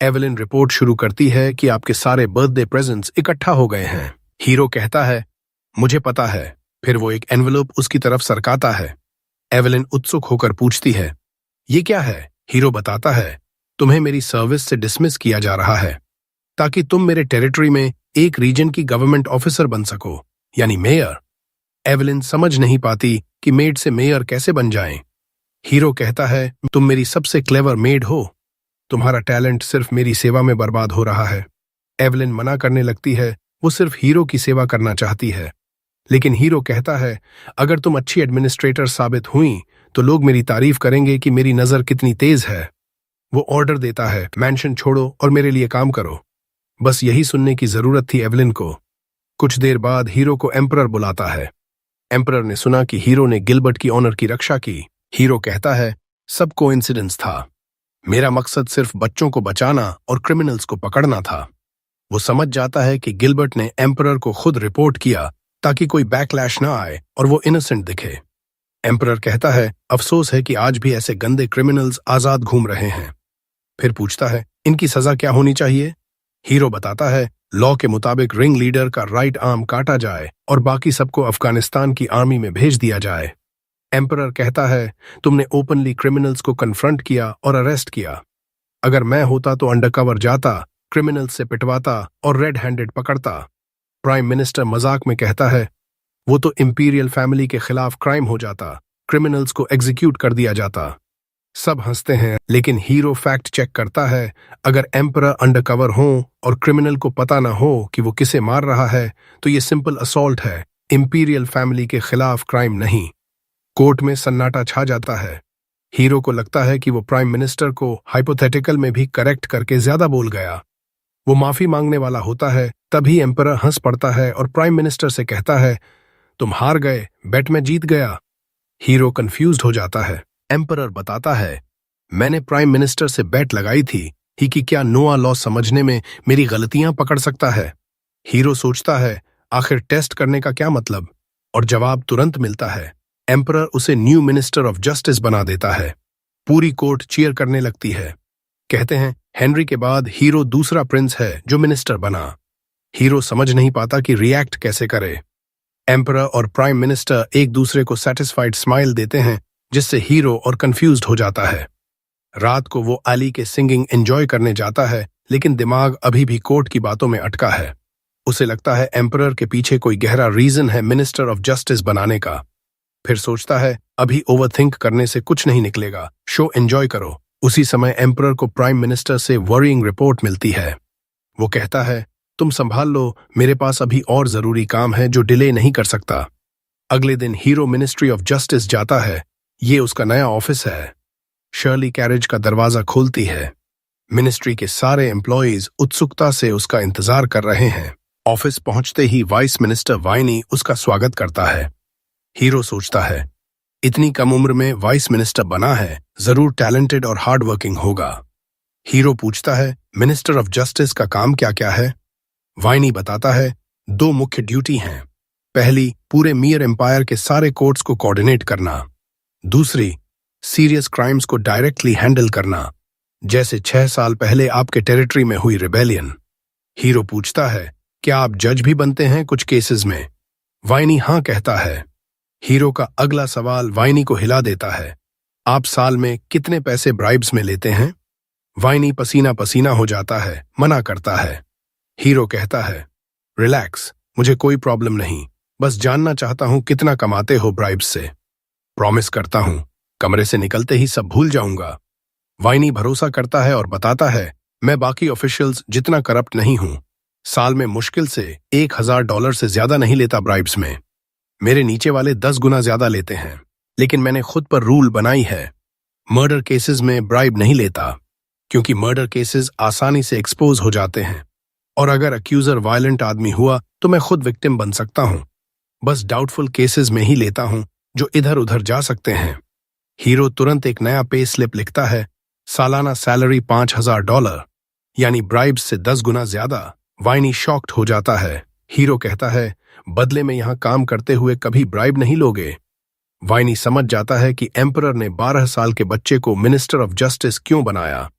एवेलिन रिपोर्ट शुरू करती है कि आपके सारे बर्थडे प्रेजेंट्स इकट्ठा हो गए हैं। हीरो कहता है, मुझे पता है। फिर वो एक एनवेलप उसकी तरफ सरकाता है। एवेलिन उत्सुक होकर पूछती है, ये क्या है? हीरो बताता है, तुम्हें मेरी सर्विस से डिसमिस किया जा रहा है ताकि तुम मेरे टेरिटरी में एक रीजन की गवर्नमेंट ऑफिसर बन सको, यानी मेयर। एवेलिन समझ नहीं पाती कि मेड से मेयर कैसे बन जाएं। हीरो कहता है, तुम मेरी सबसे क्लेवर मेड हो। तुम्हारा टैलेंट सिर्फ मेरी सेवा में बर्बाद हो रहा है। एवेलिन मना करने लगती है, वो सिर्फ हीरो की सेवा करना चाहती है। लेकिन हीरो कहता है, अगर तुम अच्छी एडमिनिस्ट्रेटर साबित हुई तो लोग मेरी तारीफ करेंगे कि मेरी नजर कितनी तेज है। वो ऑर्डर देता है, मैंशन छोड़ो और मेरे लिए काम करो। बस यही सुनने की जरूरत थी एवेलिन को। कुछ देर बाद हीरो को एम्परर बुलाता है। एम्परर ने सुना कि हीरो ने गिलबर्ट की ऑनर की रक्षा की। हीरो कहता है, सब कोइंसिडेंस था। मेरा मकसद सिर्फ बच्चों को बचाना और क्रिमिनल्स को पकड़ना था। वो समझ जाता है कि गिलबर्ट ने एम्परर को खुद रिपोर्ट किया ताकि कोई बैकलैश ना आए और वो इनोसेंट दिखे। एम्परर कहता है, अफसोस है कि आज भी ऐसे गंदे क्रिमिनल्स आजाद घूम रहे हैं। फिर पूछता है, इनकी सजा क्या होनी चाहिए? हीरो बताता है, लॉ के मुताबिक रिंग लीडर का राइट आर्म काटा जाए और बाकी सबको अफगानिस्तान की आर्मी में भेज दिया जाए। एम्परर कहता है, तुमने ओपनली क्रिमिनल्स को कन्फ्रंट किया और अरेस्ट किया। अगर मैं होता तो अंडरकवर जाता, क्रिमिनल्स से पिटवाता और रेड हैंडेड पकड़ता। प्राइम मिनिस्टर मजाक में कहता है, वो तो इंपीरियल फैमिली के खिलाफ क्राइम हो जाता, क्रिमिनल्स को एग्जीक्यूट कर दिया जाता। सब हंसते हैं, लेकिन हीरो फैक्ट चेक करता है, अगर एम्परर अंडरकवर हो और क्रिमिनल को पता ना हो कि वो किसे मार रहा है तो ये सिंपल असॉल्ट है, इंपीरियल फैमिली के खिलाफ क्राइम नहीं। कोर्ट में सन्नाटा छा जाता है। हीरो को लगता है कि वो प्राइम मिनिस्टर को हाइपोथेटिकल में भी करेक्ट करके ज्यादा बोल गया। वो माफी मांगने वाला होता है, तभी एम्परर हंस पड़ता है और प्राइम मिनिस्टर से कहता है, तुम हार गए, बेट में जीत गया। हीरो कंफ्यूज्ड हो जाता है। एम्परर बताता है, मैंने प्राइम मिनिस्टर से बेट लगाई थी ही कि क्या नोआ लॉ समझने में मेरी गलतियां पकड़ सकता है। हीरो सोचता है, आखिर टेस्ट करने का क्या मतलब, और जवाब तुरंत मिलता है। एम्परर उसे न्यू मिनिस्टर ऑफ जस्टिस बना देता है। पूरी कोर्ट चीयर करने लगती है। कहते हैं, हेनरी के बाद हीरो दूसरा प्रिंस है जो मिनिस्टर बना। हीरो समझ नहीं पाता कि रिएक्ट कैसे करे। एम्परर और प्राइम मिनिस्टर एक दूसरे को सेटिस्फाइड स्माइल देते हैं, जिससे हीरो और कंफ्यूज्ड हो जाता है। रात को वो अली के सिंगिंग एंजॉय करने जाता है, लेकिन दिमाग अभी भी कोर्ट की बातों में अटका है। उसे लगता है एम्परर के पीछे कोई गहरा रीजन है मिनिस्टर ऑफ जस्टिस बनाने का। फिर सोचता है, अभी ओवरथिंक करने से कुछ नहीं निकलेगा, शो एंजॉय करो। उसी समय एम्परर को प्राइम मिनिस्टर से वरीइंग रिपोर्ट मिलती है। वो कहता है, तुम संभाल लो, मेरे पास अभी और जरूरी काम है जो डिले नहीं कर सकता। अगले दिन हीरो मिनिस्ट्री ऑफ जस्टिस जाता है। ये उसका नया ऑफिस है। शर्ली कैरेज का दरवाजा खोलती है। मिनिस्ट्री के सारे एम्प्लॉयज उत्सुकता से उसका इंतजार कर रहे हैं। ऑफिस पहुंचते ही वाइस मिनिस्टर वाइनी उसका स्वागत करता है। हीरो सोचता है, इतनी कम उम्र में वाइस मिनिस्टर बना है, जरूर टैलेंटेड और हार्ड वर्किंग होगा। हीरो पूछता है, मिनिस्टर ऑफ जस्टिस का काम क्या क्या है? वाइनी बताता है, 2 मुख्य ड्यूटी हैं। पहली, पूरे मियर एम्पायर के सारे कोर्ट्स को कोऑर्डिनेट करना। दूसरी, सीरियस क्राइम्स को डायरेक्टली हैंडल करना, जैसे 6 साल पहले आपके टेरिटरी में हुई रिबेलियन। हीरो पूछता है, क्या आप जज भी बनते हैं कुछ केसेस में? वाइनी हाँ कहता है। हीरो का अगला सवाल वाइनी को हिला देता है, आप साल में कितने पैसे ब्राइब्स में लेते हैं? वाइनी पसीना पसीना हो जाता है, मना करता है। हीरो कहता है, रिलैक्स, मुझे कोई प्रॉब्लम नहीं, बस जानना चाहता हूं कितना कमाते हो ब्राइब्स से। प्रॉमिस करता हूं, कमरे से निकलते ही सब भूल जाऊंगा। वाइनी भरोसा करता है और बताता है, मैं बाकी ऑफिशियल्स जितना करप्ट नहीं हूं। साल में मुश्किल से $1000 से ज्यादा नहीं लेता ब्राइब्स में। मेरे नीचे वाले 10 गुना ज्यादा लेते हैं। लेकिन मैंने खुद पर रूल बनाई है, मर्डर केसेस में ब्राइब नहीं लेता, क्योंकि मर्डर केसेस आसानी से एक्सपोज हो जाते हैं और अगर अक्यूजर वायलेंट आदमी हुआ तो मैं खुद विक्टिम बन सकता हूं। बस डाउटफुल केसेस में ही लेता हूं जो इधर उधर जा सकते हैं। हीरो तुरंत एक नया पे स्लिप लिखता है, सालाना सैलरी $5,000, यानी ब्राइब्स से 10 गुना ज्यादा। वाइनी शॉक्ड हो जाता है। हीरो कहता है, बदले में यहां काम करते हुए कभी ब्राइब नहीं लोगे। वाइनी समझ जाता है कि एम्परर ने 12 साल के बच्चे को मिनिस्टर ऑफ जस्टिस क्यों बनाया।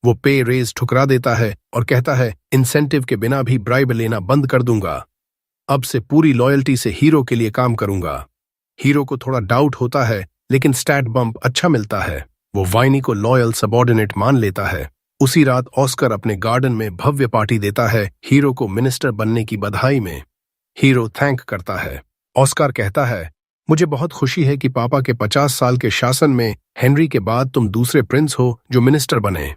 वो पे रेज ठुकरा देता है और कहता है, इंसेंटिव के बिना भी ब्राइब लेना बंद कर दूंगा। अब से पूरी लॉयल्टी से हीरो के लिए काम करूंगा। हीरो को थोड़ा डाउट होता है, लेकिन स्टैट बम्प अच्छा मिलता है। वो वाइनी को लॉयल सबॉर्डिनेट मान लेता है। उसी रात ऑस्कर अपने गार्डन में भव्य पार्टी देता है हीरो को मिनिस्टर बनने की बधाई में। हीरो थैंक करता है। ऑस्कर कहता है, मुझे बहुत खुशी है कि पापा के 50 साल के शासन में हेनरी के बाद तुम दूसरे प्रिंस हो जो मिनिस्टर बने।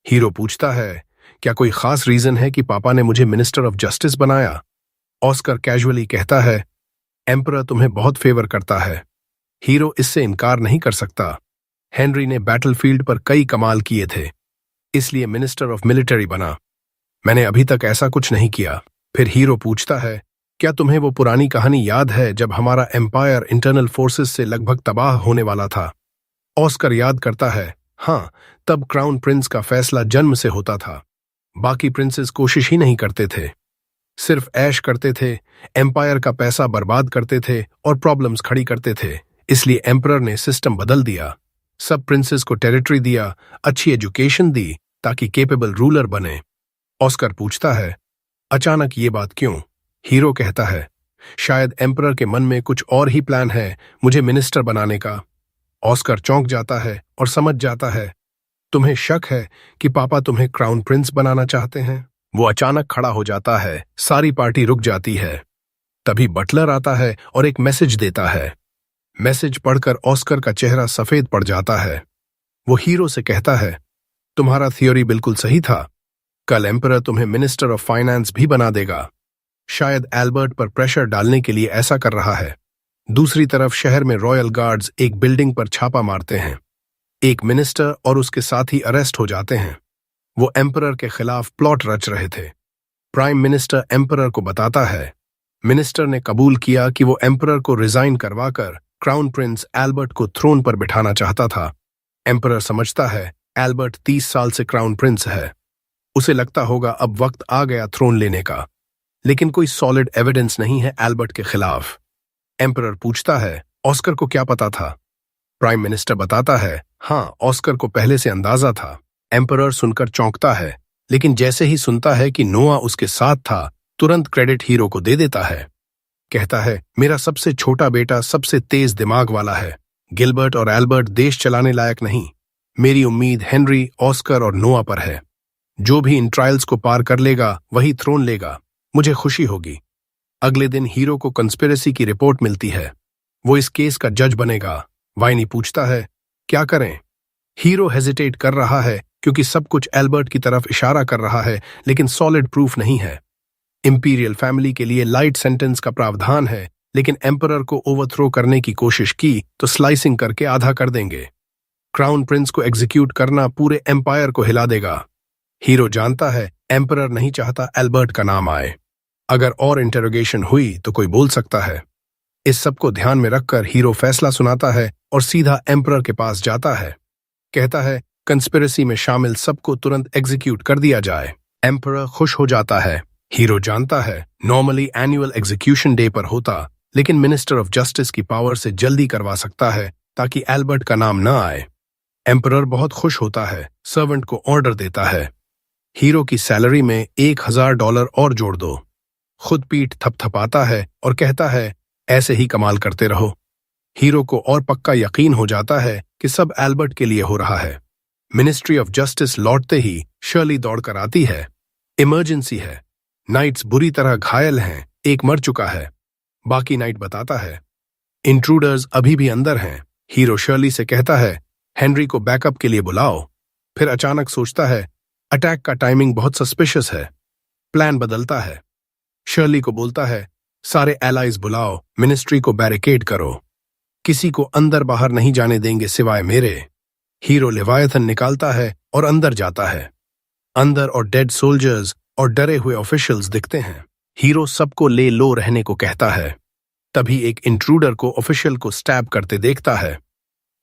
हीरो पूछता है, क्या कोई खास रीजन है कि पापा ने मुझे मिनिस्टर ऑफ जस्टिस बनाया? ऑस्कर कैजुअली कहता है, एम्परर तुम्हें बहुत फेवर करता है। हीरो इससे इनकार नहीं कर सकता। हेनरी ने बैटलफील्ड पर कई कमाल किए थे, इसलिए मिनिस्टर ऑफ मिलिट्री बना। मैंने अभी तक ऐसा कुछ नहीं किया। फिर हीरो पूछता है, क्या तुम्हें वो पुरानी कहानी याद है जब हमारा एम्पायर इंटरनल फोर्सेस से लगभग तबाह होने वाला था? ऑस्कर याद करता है, हाँ, तब क्राउन प्रिंस का फैसला जन्म से होता था। बाकी प्रिंसेस कोशिश ही नहीं करते थे, सिर्फ ऐश करते थे, एम्पायर का पैसा बर्बाद करते थे और प्रॉब्लम्स खड़ी करते थे। इसलिए एम्परर ने सिस्टम बदल दिया, सब प्रिंसेस को टेरिटरी दिया, अच्छी एजुकेशन दी ताकि केपेबल रूलर बने। ऑस्कर पूछता है, अचानक ये बात क्यों? हीरो कहता है, शायद एम्परर के मन में कुछ और ही प्लान है मुझे मिनिस्टर बनाने का। ऑस्कर चौंक जाता है और समझ जाता है, तुम्हें शक है कि पापा तुम्हें क्राउन प्रिंस बनाना चाहते हैं? वो अचानक खड़ा हो जाता है, सारी पार्टी रुक जाती है। तभी बटलर आता है और एक मैसेज देता है। मैसेज पढ़कर ऑस्कर का चेहरा सफेद पड़ जाता है। वो हीरो से कहता है, तुम्हारा थियोरी बिल्कुल सही था, कल एम्परर तुम्हें मिनिस्टर ऑफ फाइनेंस भी बना देगा। शायद एल्बर्ट पर प्रेशर डालने के लिए ऐसा कर रहा है। दूसरी तरफ शहर में रॉयल गार्ड्स एक बिल्डिंग पर छापा मारते हैं। एक मिनिस्टर और उसके साथी अरेस्ट हो जाते हैं। वो एम्परर के खिलाफ प्लॉट रच रहे थे। प्राइम मिनिस्टर एम्परर को बताता है। मिनिस्टर ने कबूल किया कि वो एम्परर को रिजाइन करवाकर क्राउन प्रिंस एल्बर्ट को थ्रोन पर बिठाना चाहता था। एम्परर समझता है एल्बर्ट 30 साल से क्राउन प्रिंस है, उसे लगता होगा अब वक्त आ गया थ्रोन लेने का, लेकिन कोई सॉलिड एविडेंस नहीं है एल्बर्ट के खिलाफ। एम्परर पूछता है, ऑस्कर को क्या पता था? प्राइम मिनिस्टर बताता है, हाँ, ऑस्कर को पहले से अंदाजा था। एम्परर सुनकर चौंकता है, लेकिन जैसे ही सुनता है कि नोआ उसके साथ था, तुरंत क्रेडिट हीरो को दे देता है। कहता है, मेरा सबसे छोटा बेटा सबसे तेज दिमाग वाला है। गिलबर्ट और एल्बर्ट देश चलाने लायक नहीं। मेरी उम्मीद हेनरी, ऑस्कर और नोआ पर है। जो भी इन ट्रायल्स को पार कर लेगा वही थ्रोन लेगा। मुझे खुशी होगी। अगले दिन हीरो को कंस्पिरेसी की रिपोर्ट मिलती है। वो इस केस का जज बनेगा। वाइनी पूछता है, क्या करें? हीरो हेजिटेट कर रहा है क्योंकि सब कुछ एल्बर्ट की तरफ इशारा कर रहा है, लेकिन सॉलिड प्रूफ नहीं है। इंपीरियल फैमिली के लिए लाइट सेंटेंस का प्रावधान है, लेकिन एम्परर को ओवरथ्रो करने की कोशिश की तो स्लाइसिंग करके आधा कर देंगे। क्राउन प्रिंस को एग्जीक्यूट करना पूरे एम्पायर को हिला देगा। हीरो जानता है एम्परर नहीं चाहता एल्बर्ट का नाम आए। अगर और इंटेरोगेशन हुई तो कोई बोल सकता है। इस सब को ध्यान में रखकर हीरो फैसला सुनाता है और सीधा एम्परर के पास जाता है। कहता है, कंस्पिरेसी में शामिल सबको तुरंत एग्जीक्यूट कर दिया जाए। एम्परर खुश हो जाता है। हीरो जानता है नॉर्मली एनुअल एग्जीक्यूशन डे पर होता, लेकिन मिनिस्टर ऑफ जस्टिस की पावर से जल्दी करवा सकता है ताकि एल्बर्ट का नाम न आए। एम्परर बहुत खुश होता है, सर्वेंट को ऑर्डर देता है, हीरो की सैलरी में $1,000 और जोड़ दो। खुद पीठ थपथपाता है और कहता है, ऐसे ही कमाल करते रहो। हीरो को और पक्का यकीन हो जाता है कि सब एल्बर्ट के लिए हो रहा है। मिनिस्ट्री ऑफ जस्टिस लौटते ही शर्ली दौड़कर आती है। इमरजेंसी है, नाइट्स बुरी तरह घायल हैं, एक मर चुका है। बाकी नाइट बताता है, इंट्रूडर्स अभी भी अंदर हैं। हीरो शर्ली से कहता है, हेनरी को बैकअप के लिए बुलाओ। फिर अचानक सोचता है, अटैक का टाइमिंग बहुत सस्पिशियस है। प्लान बदलता है। शर्ली को बोलता है, सारे एलाइज बुलाओ, मिनिस्ट्री को बैरिकेड करो। किसी को अंदर बाहर नहीं जाने देंगे सिवाय मेरे। हीरो लेवायथन निकालता है और अंदर जाता है। अंदर और डेड सोल्जर्स और डरे हुए ऑफिशियल्स दिखते हैं। हीरो सबको ले लो रहने को कहता है। तभी एक इंट्रूडर को ऑफिशियल को स्टैब करते देखता है।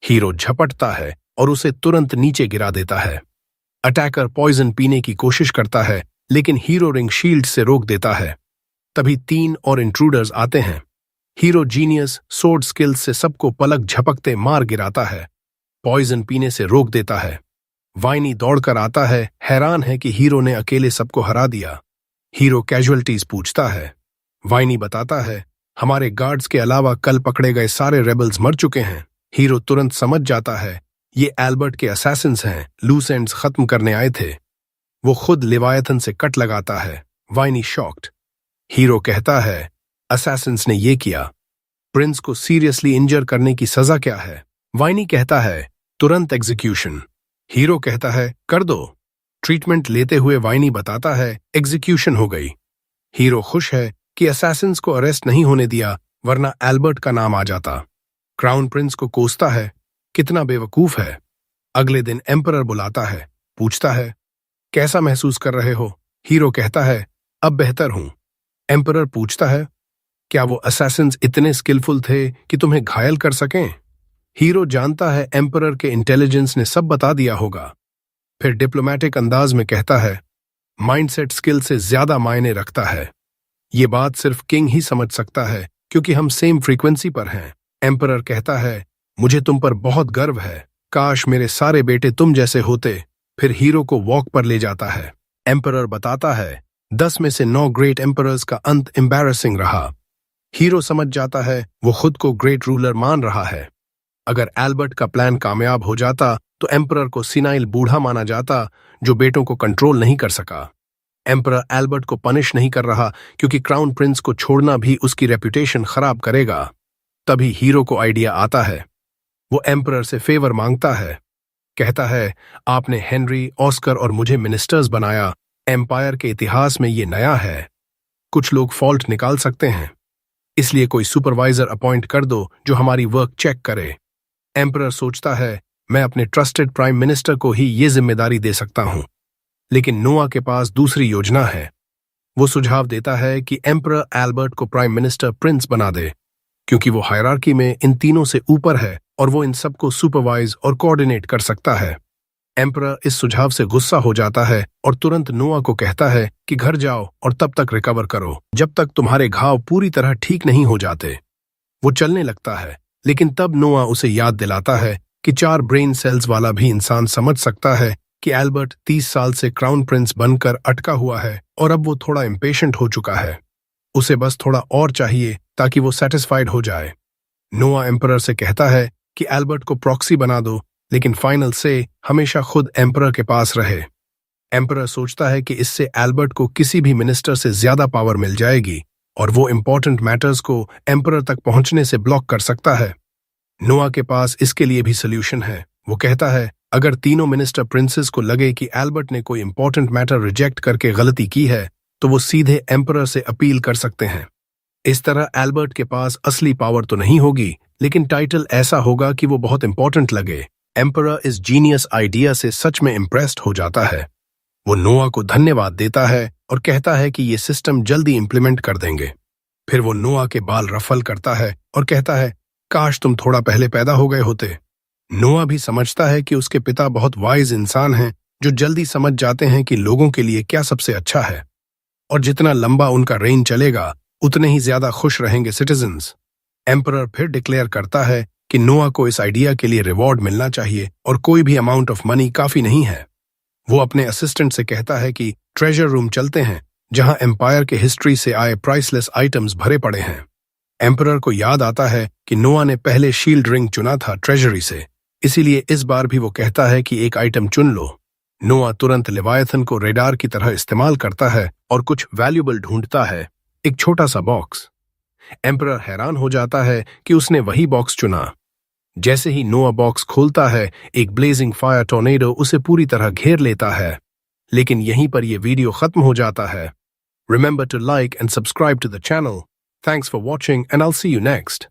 हीरो झपटता है और उसे तुरंत नीचे गिरा देता है। अटैकर पॉइजन पीने की कोशिश करता है, लेकिन हीरो रिंग शील्ड से रोक देता है। तभी 3 और इंट्रूडर्स आते हैं। हीरो जीनियस सोर्ड स्किल्स से सबको पलक झपकते मार गिराता है, पॉइजन पीने से रोक देता है। वाइनी दौड़कर आता है, हैरान है कि हीरो ने अकेले सबको हरा दिया। हीरो कैजुअलिटीज पूछता है। वाइनी बताता है, हमारे गार्ड्स के अलावा कल पकड़े गए सारे रेबल्स मर चुके हैं। हीरो तुरंत समझ जाता है, ये एल्बर्ट के असैसिन्स हैं, लूस एंड्स खत्म करने आए थे। वो खुद लेवायथन से कट लगाता है। वाइनी शॉक्ड। हीरो कहता है, असैसिन्स ने ये किया। प्रिंस को सीरियसली इंजर करने की सजा क्या है? वाइनी कहता है, तुरंत एग्जीक्यूशन। हीरो कहता है, कर दो। ट्रीटमेंट लेते हुए वाइनी बताता है, एग्जीक्यूशन हो गई। हीरो खुश है कि असैसिन्स को अरेस्ट नहीं होने दिया, वरना एल्बर्ट का नाम आ जाता। क्राउन प्रिंस को कोसता है, कितना बेवकूफ है। अगले दिन एम्परर बुलाता है, पूछता है, कैसा महसूस कर रहे हो? हीरो कहता है, अब बेहतर हूं। एम्परर पूछता है, क्या वो असैसिन्स इतने स्किलफुल थे कि तुम्हें घायल कर सकें? हीरो जानता है एम्परर के इंटेलिजेंस ने सब बता दिया होगा। फिर डिप्लोमेटिक अंदाज में कहता है, माइंडसेट स्किल से ज्यादा मायने रखता है। ये बात सिर्फ किंग ही समझ सकता है, क्योंकि हम सेम फ्रीक्वेंसी पर हैं। एम्परर कहता है, मुझे तुम पर बहुत गर्व है, काश मेरे सारे बेटे तुम जैसे होते। फिर हीरो को वॉक पर ले जाता है। एम्परर बताता है, 10 में से 9 ग्रेट एम्परर्स का अंत एम्बैरेसिंग रहा। हीरो समझ जाता है वो खुद को ग्रेट रूलर मान रहा है। अगर एल्बर्ट का प्लान कामयाब हो जाता तो एम्परर को सिनाइल बूढ़ा माना जाता, जो बेटों को कंट्रोल नहीं कर सका। एम्परर एल्बर्ट को पनिश नहीं कर रहा, क्योंकि क्राउन प्रिंस को छोड़ना भी उसकी रेपुटेशन खराब करेगा। तभी हीरो को आइडिया आता है। वो एम्परर से फेवर मांगता है। कहता है, आपने हेनरी, ऑस्कर और मुझे मिनिस्टर्स बनाया। एम्पायर के इतिहास में ये नया है। कुछ लोग फॉल्ट निकाल सकते हैं, इसलिए कोई सुपरवाइजर अपॉइंट कर दो जो हमारी वर्क चेक करे। एम्परर सोचता है, मैं अपने ट्रस्टेड प्राइम मिनिस्टर को ही ये जिम्मेदारी दे सकता हूं। लेकिन नोआ के पास दूसरी योजना है। वो सुझाव देता है कि एम्परर एल्बर्ट को प्राइम मिनिस्टर प्रिंस बना दे, क्योंकि वो हायरार्की में इन तीनों से ऊपर है और वो इन सबको सुपरवाइज और कोऑर्डिनेट कर सकता है। एम्परर इस सुझाव से गुस्सा हो जाता है और तुरंत नोआ को कहता है कि घर जाओ और तब तक रिकवर करो, जब तक तुम्हारे घाव पूरी तरह ठीक नहीं हो जाते। वो चलने लगता है, लेकिन तब नोआ उसे याद दिलाता है कि 4 ब्रेन सेल्स वाला भी इंसान समझ सकता है कि एल्बर्ट 30 साल से क्राउन प्रिंस बनकर अटका हुआ है और अब वो थोड़ा इम्पेशेंट हो चुका है। उसे बस थोड़ा और चाहिए ताकि वो सेटिस्फाइड हो जाए। नोआ एम्परर से कहता है कि एल्बर्ट को प्रॉक्सी बना दो, लेकिन फाइनल से हमेशा खुद एम्परर के पास रहे। एम्परर सोचता है कि इससे एल्बर्ट को किसी भी मिनिस्टर से ज्यादा पावर मिल जाएगी और वो इंपॉर्टेंट मैटर्स को एम्परर तक पहुंचने से ब्लॉक कर सकता है। नोआ के पास इसके लिए भी सोल्यूशन है। वो कहता है, अगर तीनों मिनिस्टर प्रिंसेस को लगे कि एल्बर्ट ने कोई इंपॉर्टेंट मैटर रिजेक्ट करके गलती की है, तो वो सीधे एम्परर से अपील कर सकते हैं। इस तरह एल्बर्ट के पास असली पावर तो नहीं होगी, लेकिन टाइटल ऐसा होगा कि वो बहुत इंपॉर्टेंट लगे। एम्परर इस जीनियस आइडिया से सच में इम्प्रेस्ड हो जाता है। वो नोआ को धन्यवाद देता है और कहता है कि ये सिस्टम जल्दी इंप्लीमेंट कर देंगे। फिर वो नोआ के बाल रफल करता है और कहता है, काश तुम थोड़ा पहले पैदा हो गए होते। नोआ भी समझता है कि उसके पिता बहुत वाइज इंसान हैं, जो जल्दी समझ जाते हैं कि लोगों के लिए क्या सबसे अच्छा है, और जितना लंबा उनका रेन चलेगा उतने ही ज्यादा खुश रहेंगे सिटीजन्स। एम्परर फिर डिक्लेयर करता है कि नोआ को इस आइडिया के लिए रिवॉर्ड मिलना चाहिए और कोई भी अमाउंट ऑफ मनी काफी नहीं है। वो अपने असिस्टेंट से कहता है कि ट्रेजर रूम चलते हैं, जहां एम्पायर के हिस्ट्री से आए प्राइसलेस आइटम्स भरे पड़े हैं। एम्परर को याद आता है कि नोआ ने पहले शील्ड रिंग चुना था ट्रेजरी से, इसीलिए इस बार भी वो कहता है कि एक आइटम चुन लो। नोआ तुरंत लेवायथन को रेडार की तरह इस्तेमाल करता है और कुछ वैल्यूबल ढूंढता है, एक छोटा सा बॉक्स। एम्परर हैरान हो जाता है कि उसने वही बॉक्स चुना। जैसे ही नोआ बॉक्स खोलता है, एक ब्लेजिंग फायर टॉर्नेडो उसे पूरी तरह घेर लेता है। लेकिन यहीं पर यह वीडियो खत्म हो जाता है। Remember to like and subscribe to the channel. Thanks for watching and I'll see you next.